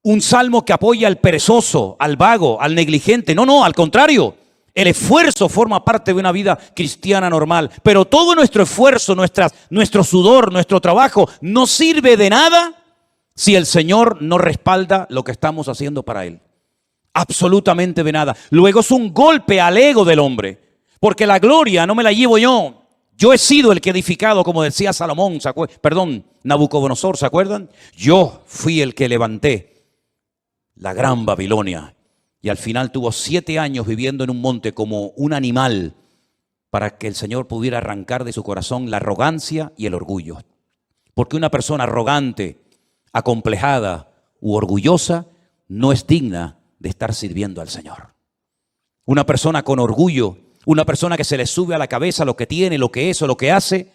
un salmo que apoya al perezoso, al vago, al negligente. No, al contrario. El esfuerzo forma parte de una vida cristiana normal, pero todo nuestro esfuerzo, nuestro sudor, nuestro trabajo no sirve de nada si el Señor no respalda lo que estamos haciendo para Él. Absolutamente de nada. Luego es un golpe al ego del hombre, porque la gloria no me la llevo yo. Yo he sido el que he edificado, como decía Salomón, Nabucodonosor, ¿se acuerdan? Yo fui el que levanté la gran Babilonia. Y al final tuvo 7 años viviendo en un monte como un animal para que el Señor pudiera arrancar de su corazón la arrogancia y el orgullo. Porque una persona arrogante, acomplejada u orgullosa no es digna de estar sirviendo al Señor. Una persona con orgullo, una persona que se le sube a la cabeza lo que tiene, lo que es o lo que hace,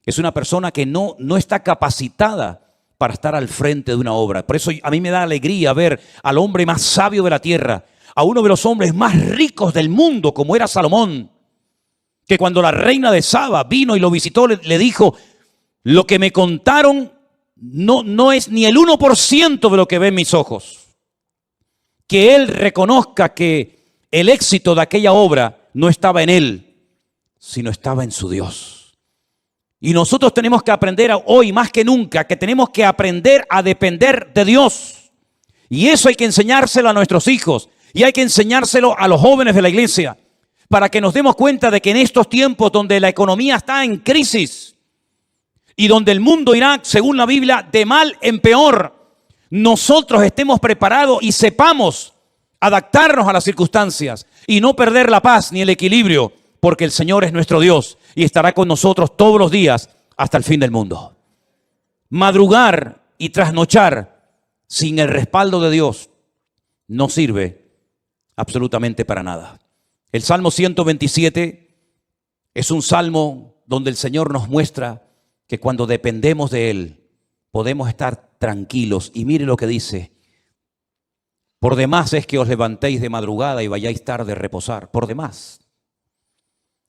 es una persona que no está capacitada para estar al frente de una obra. Por eso a mí me da alegría ver al hombre más sabio de la tierra, a uno de los hombres más ricos del mundo, como era Salomón, que cuando la reina de Saba vino y lo visitó, le dijo, lo que me contaron no es ni el 1% de lo que ven mis ojos. Que él reconozca que el éxito de aquella obra no estaba en él, sino estaba en su Dios. Y nosotros tenemos que aprender hoy más que nunca, que tenemos que aprender a depender de Dios. Y eso hay que enseñárselo a nuestros hijos. Y hay que enseñárselo a los jóvenes de la iglesia para que nos demos cuenta de que en estos tiempos donde la economía está en crisis y donde el mundo irá, según la Biblia, de mal en peor, nosotros estemos preparados y sepamos adaptarnos a las circunstancias y no perder la paz ni el equilibrio, porque el Señor es nuestro Dios y estará con nosotros todos los días hasta el fin del mundo. Madrugar y trasnochar sin el respaldo de Dios no sirve absolutamente para nada. El Salmo 127 es un salmo donde el Señor nos muestra que cuando dependemos de Él podemos estar tranquilos. Y mire lo que dice: por demás es que os levantéis de madrugada y vayáis tarde a reposar, por demás.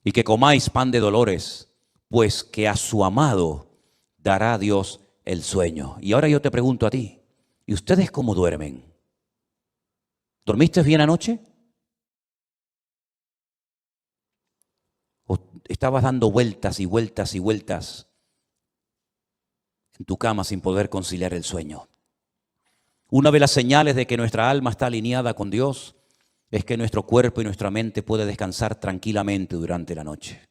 Y que comáis pan de dolores, pues que a su amado dará Dios el sueño. Y ahora yo te pregunto a ti, ¿y ustedes cómo duermen? ¿Dormiste bien anoche? ¿O estabas dando vueltas y vueltas y vueltas en tu cama sin poder conciliar el sueño? Una de las señales de que nuestra alma está alineada con Dios es que nuestro cuerpo y nuestra mente puede descansar tranquilamente durante la noche.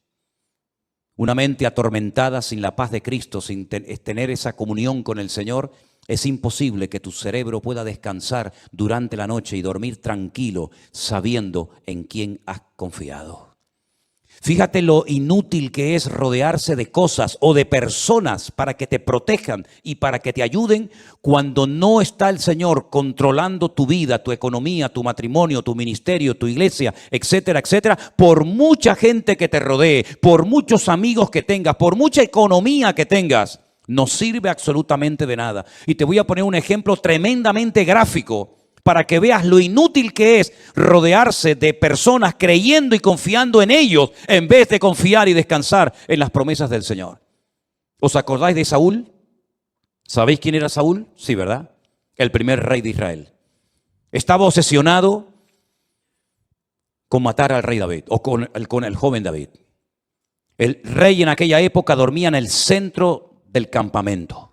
Una mente atormentada sin la paz de Cristo, sin tener esa comunión con el Señor, es imposible que tu cerebro pueda descansar durante la noche y dormir tranquilo sabiendo en quién has confiado. Fíjate lo inútil que es rodearse de cosas o de personas para que te protejan y para que te ayuden cuando no está el Señor controlando tu vida, tu economía, tu matrimonio, tu ministerio, tu iglesia, etcétera, etcétera. Por mucha gente que te rodee, por muchos amigos que tengas, por mucha economía que tengas, no sirve absolutamente de nada. Y te voy a poner un ejemplo tremendamente gráfico para que veas lo inútil que es rodearse de personas creyendo y confiando en ellos en vez de confiar y descansar en las promesas del Señor. ¿Os acordáis de Saúl? ¿Sabéis quién era Saúl? Sí, ¿verdad? El primer rey de Israel. Estaba obsesionado con matar al rey David o con el joven David. El rey en aquella época dormía en el centro del campamento.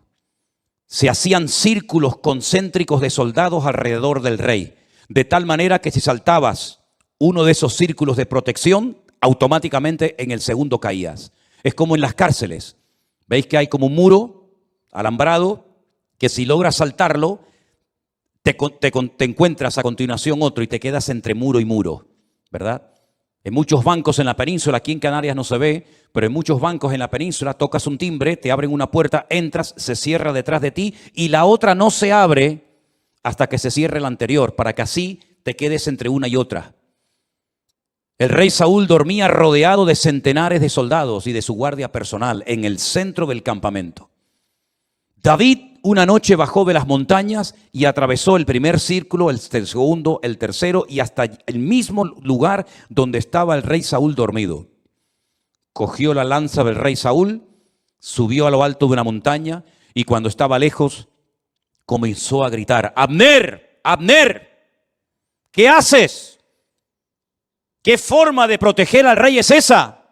Se hacían círculos concéntricos de soldados alrededor del rey, de tal manera que si saltabas uno de esos círculos de protección, automáticamente en el segundo caías. Es como en las cárceles. ¿Veis que hay como un muro alambrado que si logras saltarlo, te encuentras a continuación otro y te quedas entre muro y muro, ¿verdad? En muchos bancos en la península, aquí en Canarias no se ve, pero en muchos bancos en la península tocas un timbre, te abren una puerta, entras, se cierra detrás de ti y la otra no se abre hasta que se cierre la anterior, para que así te quedes entre una y otra. El rey Saúl dormía rodeado de centenares de soldados y de su guardia personal en el centro del campamento. David una noche bajó de las montañas y atravesó el primer círculo, el segundo, el tercero y hasta el mismo lugar donde estaba el rey Saúl dormido. Cogió la lanza del rey Saúl, subió a lo alto de una montaña y cuando estaba lejos comenzó a gritar: ¡Abner! ¡Abner! ¿Qué haces? ¿Qué forma de proteger al rey es esa?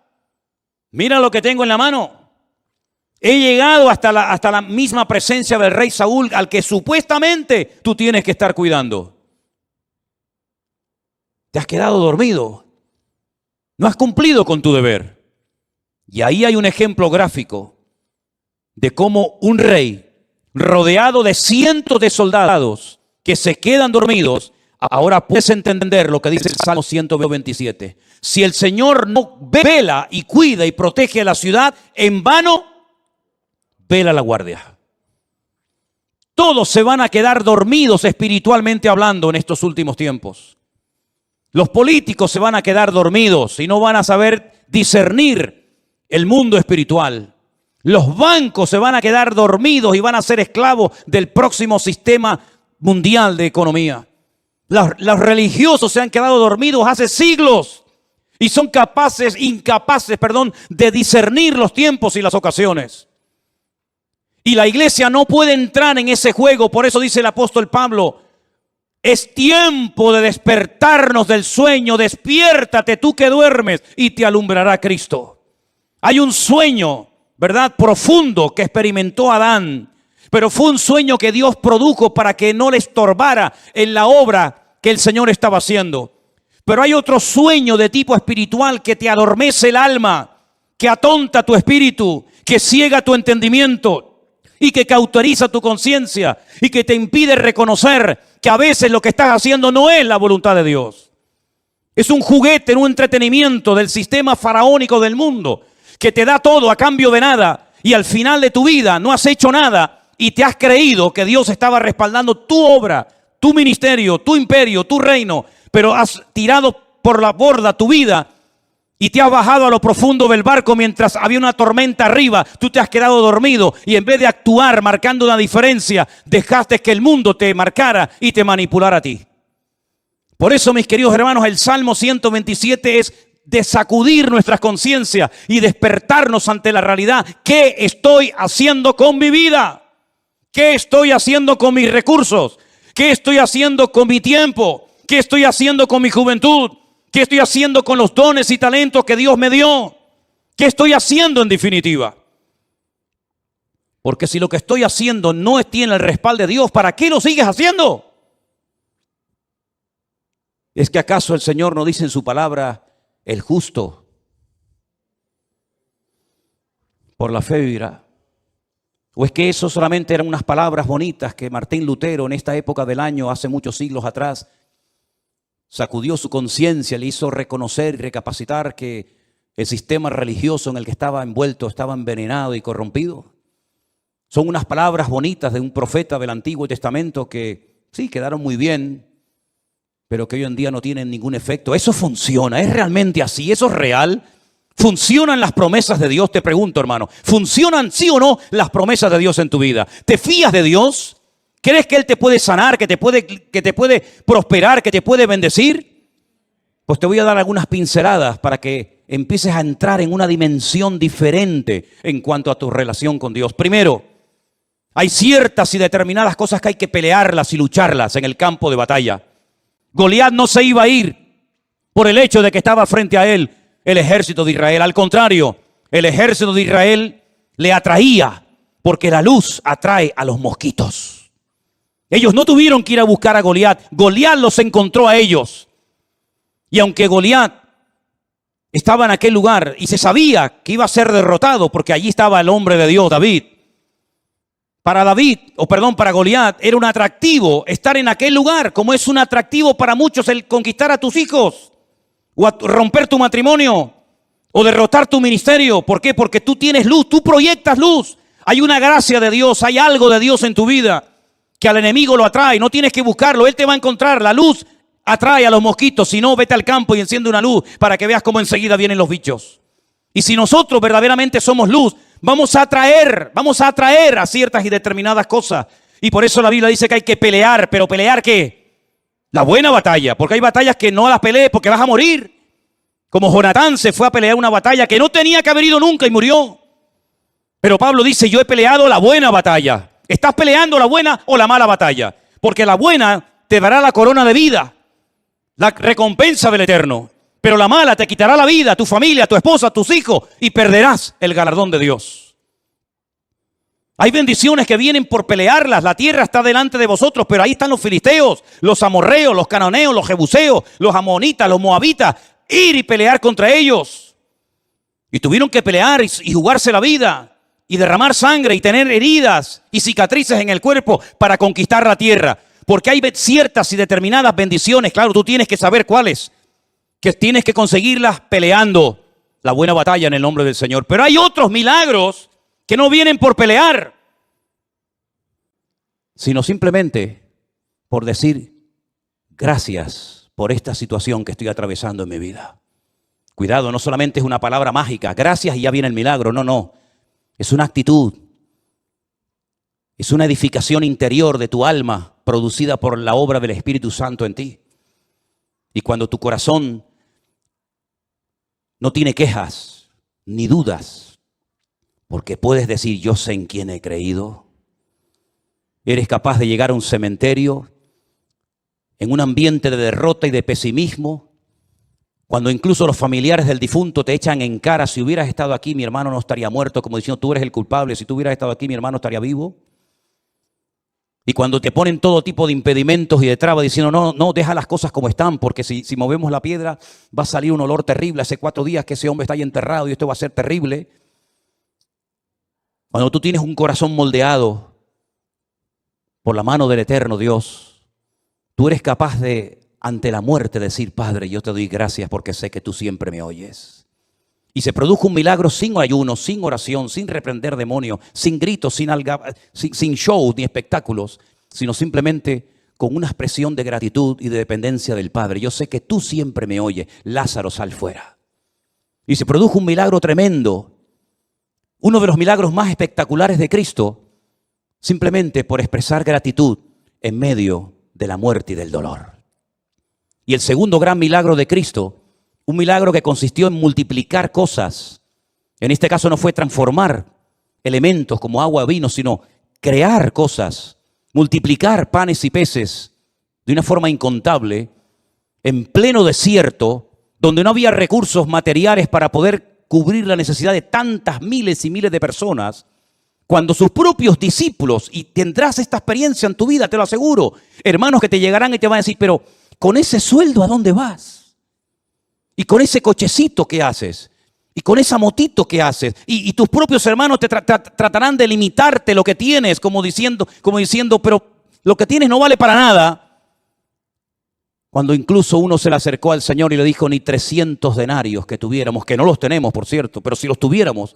Mira lo que tengo en la mano. He llegado hasta la misma presencia del rey Saúl, al que supuestamente tú tienes que estar cuidando. Te has quedado dormido. No has cumplido con tu deber. Y ahí hay un ejemplo gráfico de cómo un rey rodeado de cientos de soldados que se quedan dormidos. Ahora puedes entender lo que dice el Salmo 127. Si el Señor no vela y cuida y protege a la ciudad, en vano vela la guardia. Todos se van a quedar dormidos espiritualmente hablando en estos últimos tiempos. Los políticos se van a quedar dormidos y no van a saber discernir el mundo espiritual. Los bancos se van a quedar dormidos y van a ser esclavos del próximo sistema mundial de economía. Los religiosos se han quedado dormidos hace siglos y son incapaces de discernir los tiempos y las ocasiones. Y la iglesia no puede entrar en ese juego. Por eso dice el apóstol Pablo: es tiempo de despertarnos del sueño. Despiértate tú que duermes y te alumbrará Cristo. Hay un sueño, ¿verdad?, profundo que experimentó Adán. Pero fue un sueño que Dios produjo para que no le estorbara en la obra que el Señor estaba haciendo. Pero hay otro sueño de tipo espiritual que te adormece el alma, que atonta tu espíritu, que ciega tu entendimiento y que cauteriza tu conciencia y que te impide reconocer que a veces lo que estás haciendo no es la voluntad de Dios. Es un juguete, un entretenimiento del sistema faraónico del mundo que te da todo a cambio de nada y al final de tu vida no has hecho nada y te has creído que Dios estaba respaldando tu obra, tu ministerio, tu imperio, tu reino, pero has tirado por la borda tu vida y te has bajado a lo profundo del barco mientras había una tormenta arriba, tú te has quedado dormido y en vez de actuar marcando una diferencia, dejaste que el mundo te marcara y te manipulara a ti. Por eso, mis queridos hermanos, el Salmo 127 es de sacudir nuestras conciencias y despertarnos ante la realidad. ¿Qué estoy haciendo con mi vida? ¿Qué estoy haciendo con mis recursos? ¿Qué estoy haciendo con mi tiempo? ¿Qué estoy haciendo con mi juventud? ¿Qué estoy haciendo con los dones y talentos que Dios me dio? ¿Qué estoy haciendo en definitiva? Porque si lo que estoy haciendo no tiene el respaldo de Dios, ¿para qué lo sigues haciendo? ¿Es que acaso el Señor no dice en su palabra, el justo por la fe vivirá? ¿O es que eso solamente eran unas palabras bonitas que Martín Lutero en esta época del año, hace muchos siglos atrás, sacudió su conciencia, le hizo reconocer y recapacitar que el sistema religioso en el que estaba envuelto estaba envenenado y corrompido? Son unas palabras bonitas de un profeta del Antiguo Testamento que sí, quedaron muy bien, pero que hoy en día no tienen ningún efecto. ¿Eso funciona? ¿Es realmente así? ¿Eso es real? ¿Funcionan las promesas de Dios? Te pregunto, hermano. ¿Funcionan sí o no las promesas de Dios en tu vida? ¿Te fías de Dios? ¿Crees que Él te puede sanar, que te puede prosperar, que te puede bendecir? Pues te voy a dar algunas pinceladas para que empieces a entrar en una dimensión diferente en cuanto a tu relación con Dios. Primero, hay ciertas y determinadas cosas que hay que pelearlas y lucharlas en el campo de batalla. Goliat no se iba a ir por el hecho de que estaba frente a él el ejército de Israel. Al contrario, el ejército de Israel le atraía, porque la luz atrae a los mosquitos. Ellos no tuvieron que ir a buscar a Goliat. Goliat los encontró a ellos. Y aunque Goliat estaba en aquel lugar y se sabía que iba a ser derrotado, porque allí estaba el hombre de Dios, David. Para Goliat era un atractivo estar en aquel lugar, como es un atractivo para muchos el conquistar a tus hijos, o romper tu matrimonio, o derrotar tu ministerio. ¿Por qué? Porque tú tienes luz, tú proyectas luz. Hay una gracia de Dios, hay algo de Dios en tu vida que al enemigo lo atrae. No tienes que buscarlo, él te va a encontrar. La luz atrae a los mosquitos. Si no, vete al campo y enciende una luz para que veas cómo enseguida vienen los bichos. Y si nosotros verdaderamente somos luz, vamos a atraer a ciertas y determinadas cosas. Y por eso la Biblia dice que hay que pelear. ¿Pero pelear qué? La buena batalla. Porque hay batallas que no las pelees porque vas a morir. Como Jonatán se fue a pelear una batalla que no tenía que haber ido nunca y murió. Pero Pablo dice, yo he peleado la buena batalla. ¿Estás peleando la buena o la mala batalla? Porque la buena te dará la corona de vida, la recompensa del Eterno. Pero la mala te quitará la vida, tu familia, tu esposa, tus hijos, y perderás el galardón de Dios. Hay bendiciones que vienen por pelearlas. La tierra está delante de vosotros, pero ahí están los filisteos, los amorreos, los cananeos, los jebuseos, los amonitas, los moabitas. Ir y pelear contra ellos. Y tuvieron que pelear y jugarse la vida, y derramar sangre, y tener heridas y cicatrices en el cuerpo para conquistar la tierra. Porque hay ciertas y determinadas bendiciones, claro, tú tienes que saber cuáles, que tienes que conseguirlas peleando la buena batalla en el nombre del Señor. Pero hay otros milagros que no vienen por pelear, sino simplemente por decir gracias por esta situación que estoy atravesando en mi vida. Cuidado, no solamente es una palabra mágica, gracias y ya viene el milagro. No, es una actitud. Es una edificación interior de tu alma producida por la obra del Espíritu Santo en ti. Y cuando tu corazón no tiene quejas ni dudas, porque puedes decir, yo sé en quién he creído. Eres capaz de llegar a un cementerio en un ambiente de derrota y de pesimismo, cuando incluso los familiares del difunto te echan en cara, si hubieras estado aquí mi hermano no estaría muerto, como diciendo tú eres el culpable, si tú hubieras estado aquí mi hermano estaría vivo. Y cuando te ponen todo tipo de impedimentos y de trabas diciendo no, deja las cosas como están, porque si movemos la piedra va a salir un olor terrible. Hace 4 días que ese hombre está ahí enterrado y esto va a ser terrible. Cuando tú tienes un corazón moldeado por la mano del eterno Dios, tú eres capaz de, ante la muerte, decir, Padre, yo te doy gracias porque sé que tú siempre me oyes. Y se produjo un milagro sin ayuno, sin oración, sin reprender demonios, sin gritos, sin shows ni espectáculos, sino simplemente con una expresión de gratitud y de dependencia del Padre. Yo sé que tú siempre me oyes. Lázaro, sal fuera. Y se produjo un milagro tremendo. Uno de los milagros más espectaculares de Cristo, simplemente por expresar gratitud en medio de la muerte y del dolor. Y el segundo gran milagro de Cristo, un milagro que consistió en multiplicar cosas. En este caso no fue transformar elementos como agua o vino, sino crear cosas, multiplicar panes y peces de una forma incontable, en pleno desierto, donde no había recursos materiales para poder cubrir la necesidad de tantas miles y miles de personas, cuando sus propios discípulos, y tendrás esta experiencia en tu vida, te lo aseguro, hermanos que te llegarán y te van a decir, pero con ese sueldo, ¿a dónde vas? Y con ese cochecito que haces, y con esa motito que haces, y tus propios hermanos te tratarán de limitarte lo que tienes, como diciendo, pero lo que tienes no vale para nada. Cuando incluso uno se le acercó al Señor y le dijo, ni 300 denarios que tuviéramos, que no los tenemos, por cierto, pero si los tuviéramos,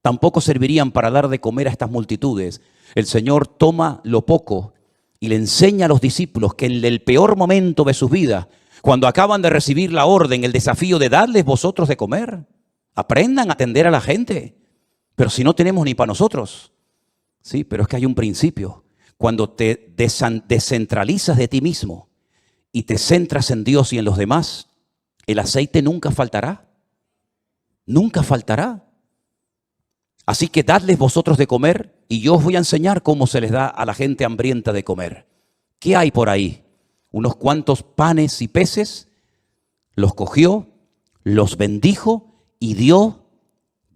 tampoco servirían para dar de comer a estas multitudes. El Señor toma lo poco y le enseña a los discípulos que en el peor momento de sus vidas, cuando acaban de recibir la orden, el desafío de darles vosotros de comer, aprendan a atender a la gente. Pero si no tenemos ni para nosotros. Sí, pero es que hay un principio. Cuando te descentralizas de ti mismo y te centras en Dios y en los demás, el aceite nunca faltará. Nunca faltará. Así que dadles vosotros de comer y yo os voy a enseñar cómo se les da a la gente hambrienta de comer. ¿Qué hay por ahí? Unos cuantos panes y peces, los cogió, los bendijo y dio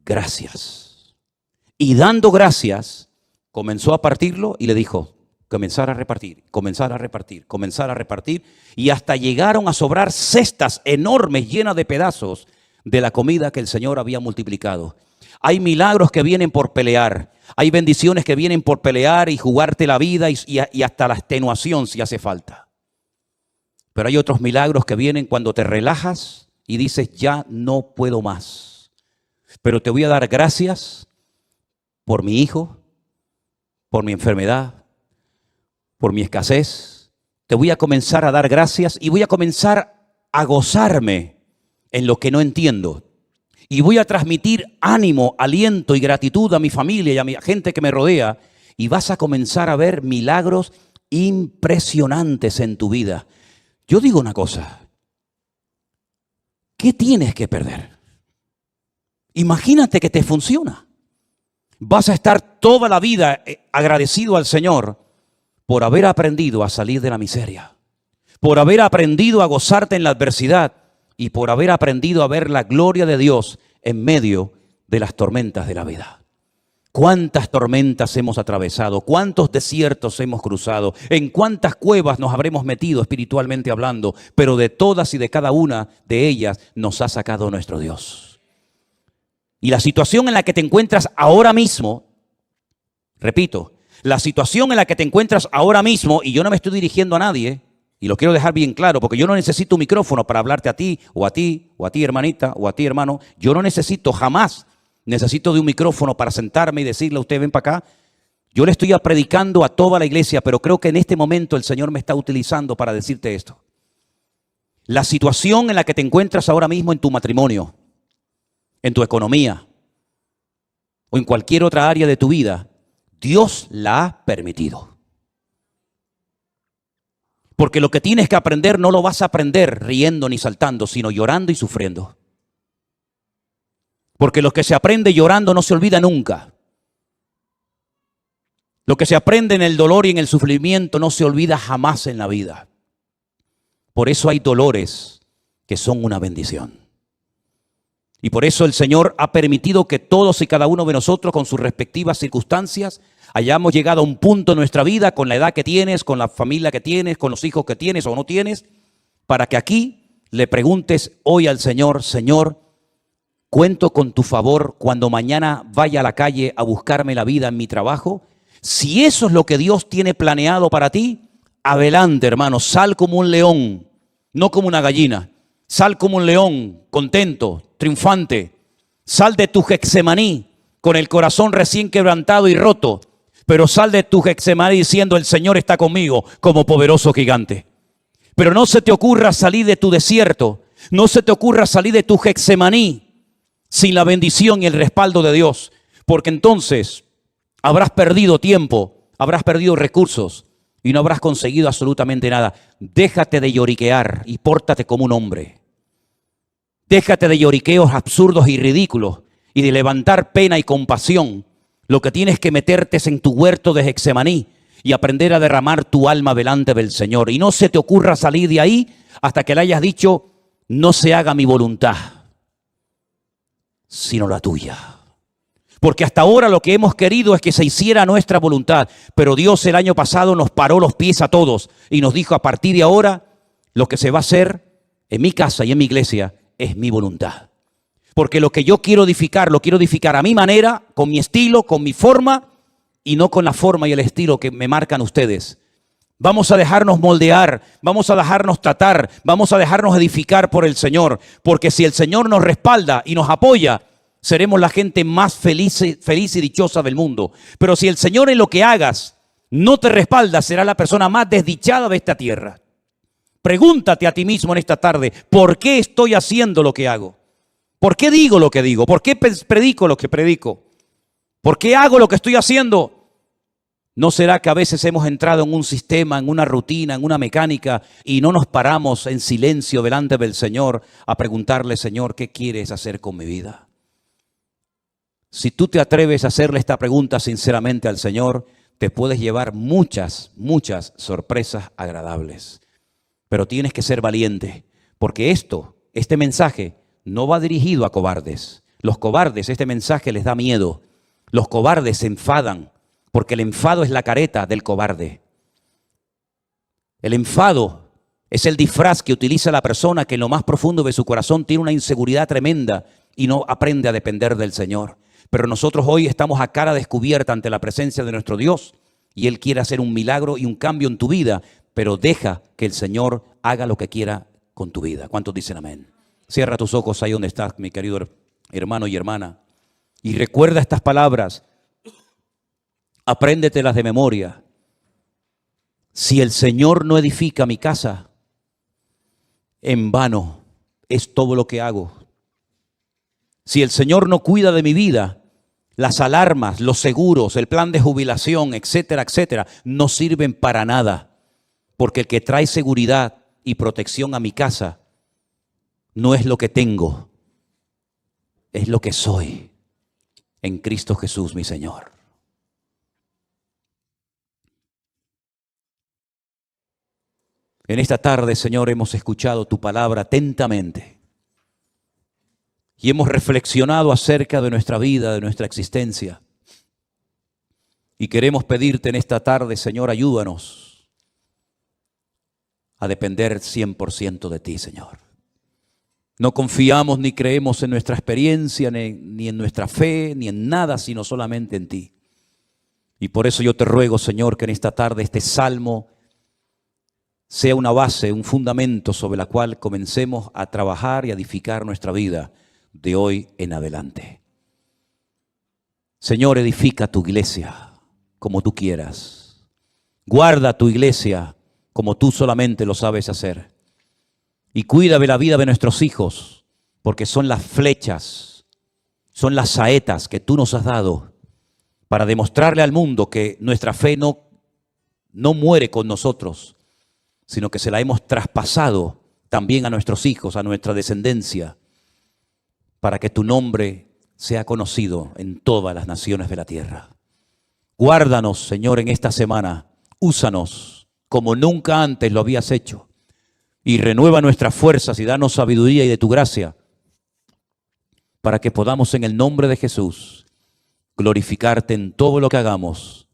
gracias. Y dando gracias, comenzó a partirlo y le dijo, comenzar a repartir, comenzar a repartir, comenzar a repartir. Y hasta llegaron a sobrar cestas enormes llenas de pedazos de la comida que el Señor había multiplicado. Hay milagros que vienen por pelear. Hay bendiciones que vienen por pelear y jugarte la vida y hasta la extenuación si hace falta. Pero hay otros milagros que vienen cuando te relajas y dices, ya no puedo más. Pero te voy a dar gracias por mi hijo, por mi enfermedad, por mi escasez. Te voy a comenzar a dar gracias y voy a comenzar a gozarme en lo que no entiendo. Y voy a transmitir ánimo, aliento y gratitud a mi familia y a mi gente que me rodea. Y vas a comenzar a ver milagros impresionantes en tu vida. Yo digo una cosa, ¿qué tienes que perder? Imagínate que te funciona. Vas a estar toda la vida agradecido al Señor por haber aprendido a salir de la miseria, por haber aprendido a gozarte en la adversidad y por haber aprendido a ver la gloria de Dios en medio de las tormentas de la vida. ¿Cuántas tormentas hemos atravesado? ¿Cuántos desiertos hemos cruzado? ¿En cuántas cuevas nos habremos metido espiritualmente hablando? Pero de todas y de cada una de ellas nos ha sacado nuestro Dios. Y la situación en la que te encuentras ahora mismo, repito, la situación en la que te encuentras ahora mismo, y yo no me estoy dirigiendo a nadie, y lo quiero dejar bien claro, porque yo no necesito un micrófono para hablarte a ti, o a ti, o a ti hermanita, o a ti hermano. Yo no necesito jamás. Necesito de un micrófono para sentarme y decirle a usted, ven para acá. Yo le estoy predicando a toda la iglesia, pero creo que en este momento el Señor me está utilizando para decirte esto. La situación en la que te encuentras ahora mismo en tu matrimonio, en tu economía o en cualquier otra área de tu vida, Dios la ha permitido. Porque lo que tienes que aprender no lo vas a aprender riendo ni saltando, sino llorando y sufriendo. Porque lo que se aprende llorando no se olvida nunca. Lo que se aprende en el dolor y en el sufrimiento no se olvida jamás en la vida. Por eso hay dolores que son una bendición. Y por eso el Señor ha permitido que todos y cada uno de nosotros, con sus respectivas circunstancias, hayamos llegado a un punto en nuestra vida, con la edad que tienes, con la familia que tienes, con los hijos que tienes o no tienes, para que aquí le preguntes hoy al Señor, Señor, cuento con tu favor cuando mañana vaya a la calle a buscarme la vida en mi trabajo. Si eso es lo que Dios tiene planeado para ti, adelante, hermano, sal como un león, no como una gallina. Sal como un león, contento, triunfante. Sal de tu Getsemaní con el corazón recién quebrantado y roto, pero sal de tu Getsemaní diciendo: el Señor está conmigo como poderoso gigante. Pero no se te ocurra salir de tu desierto, no se te ocurra salir de tu Getsemaní sin la bendición y el respaldo de Dios, porque entonces habrás perdido tiempo, habrás perdido recursos y no habrás conseguido absolutamente nada. Déjate de lloriquear y pórtate como un hombre. Déjate de lloriqueos absurdos y ridículos y de levantar pena y compasión. Lo que tienes que meterte es en tu huerto de Getsemaní y aprender a derramar tu alma delante del Señor. Y no se te ocurra salir de ahí hasta que le hayas dicho: no se haga mi voluntad, sino la tuya. Porque hasta ahora lo que hemos querido es que se hiciera nuestra voluntad. Pero Dios el año pasado nos paró los pies a todos y nos dijo: a partir de ahora, lo que se va a hacer en mi casa y en mi iglesia es mi voluntad. Porque lo que yo quiero edificar, lo quiero edificar a mi manera, con mi estilo, con mi forma, y no con la forma y el estilo que me marcan ustedes. Vamos a dejarnos moldear, vamos a dejarnos tratar, vamos a dejarnos edificar por el Señor. Porque si el Señor nos respalda y nos apoya, seremos la gente más feliz y dichosa del mundo. Pero si el Señor en lo que hagas no te respalda, serás la persona más desdichada de esta tierra. Pregúntate a ti mismo en esta tarde: ¿por qué estoy haciendo lo que hago? ¿Por qué digo lo que digo? ¿Por qué predico lo que predico? ¿Por qué hago lo que estoy haciendo? ¿No será que a veces hemos entrado en un sistema, en una rutina, en una mecánica y no nos paramos en silencio delante del Señor a preguntarle: Señor, ¿qué quieres hacer con mi vida? Si tú te atreves a hacerle esta pregunta sinceramente al Señor, te puedes llevar muchas sorpresas agradables. Pero tienes que ser valiente, porque este mensaje no va dirigido a cobardes. Los cobardes, este mensaje les da miedo. Los cobardes se enfadan, porque el enfado es la careta del cobarde. El enfado es el disfraz que utiliza la persona que en lo más profundo de su corazón tiene una inseguridad tremenda y no aprende a depender del Señor. Pero nosotros hoy estamos a cara descubierta ante la presencia de nuestro Dios y Él quiere hacer un milagro y un cambio en tu vida, pero deja que el Señor haga lo que quiera con tu vida. ¿Cuántos dicen amén? Cierra tus ojos ahí donde estás, mi querido hermano y hermana, y recuerda estas palabras. Apréndetelas de memoria. Si el Señor no edifica mi casa, en vano es todo lo que hago. Si el Señor no cuida de mi vida, las alarmas, los seguros, el plan de jubilación, etcétera, etcétera, no sirven para nada. Porque el que trae seguridad y protección a mi casa no es lo que tengo, es lo que soy en Cristo Jesús, mi Señor. En esta tarde, Señor, hemos escuchado tu palabra atentamente y hemos reflexionado acerca de nuestra vida, de nuestra existencia. Y queremos pedirte en esta tarde, Señor, ayúdanos a depender 100% de ti, Señor. No confiamos ni creemos en nuestra experiencia, ni en nuestra fe, ni en nada, sino solamente en ti. Y por eso yo te ruego, Señor, que en esta tarde este salmo sea una base, un fundamento sobre la cual comencemos a trabajar y a edificar nuestra vida de hoy en adelante. Señor, edifica tu iglesia como tú quieras. Guarda tu iglesia como tú solamente lo sabes hacer. Y cuida de la vida de nuestros hijos, porque son las flechas, son las saetas que tú nos has dado para demostrarle al mundo que nuestra fe no muere con nosotros, sino que se la hemos traspasado también a nuestros hijos, a nuestra descendencia, para que tu nombre sea conocido en todas las naciones de la tierra. Guárdanos, Señor, en esta semana. Úsanos como nunca antes lo habías hecho. Y renueva nuestras fuerzas y danos sabiduría y de tu gracia, para que podamos en el nombre de Jesús glorificarte en todo lo que hagamos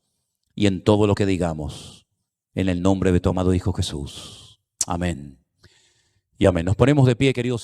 y en todo lo que digamos. En el nombre de tu amado Hijo Jesús. Amén. Y amén. Nos ponemos de pie, queridos.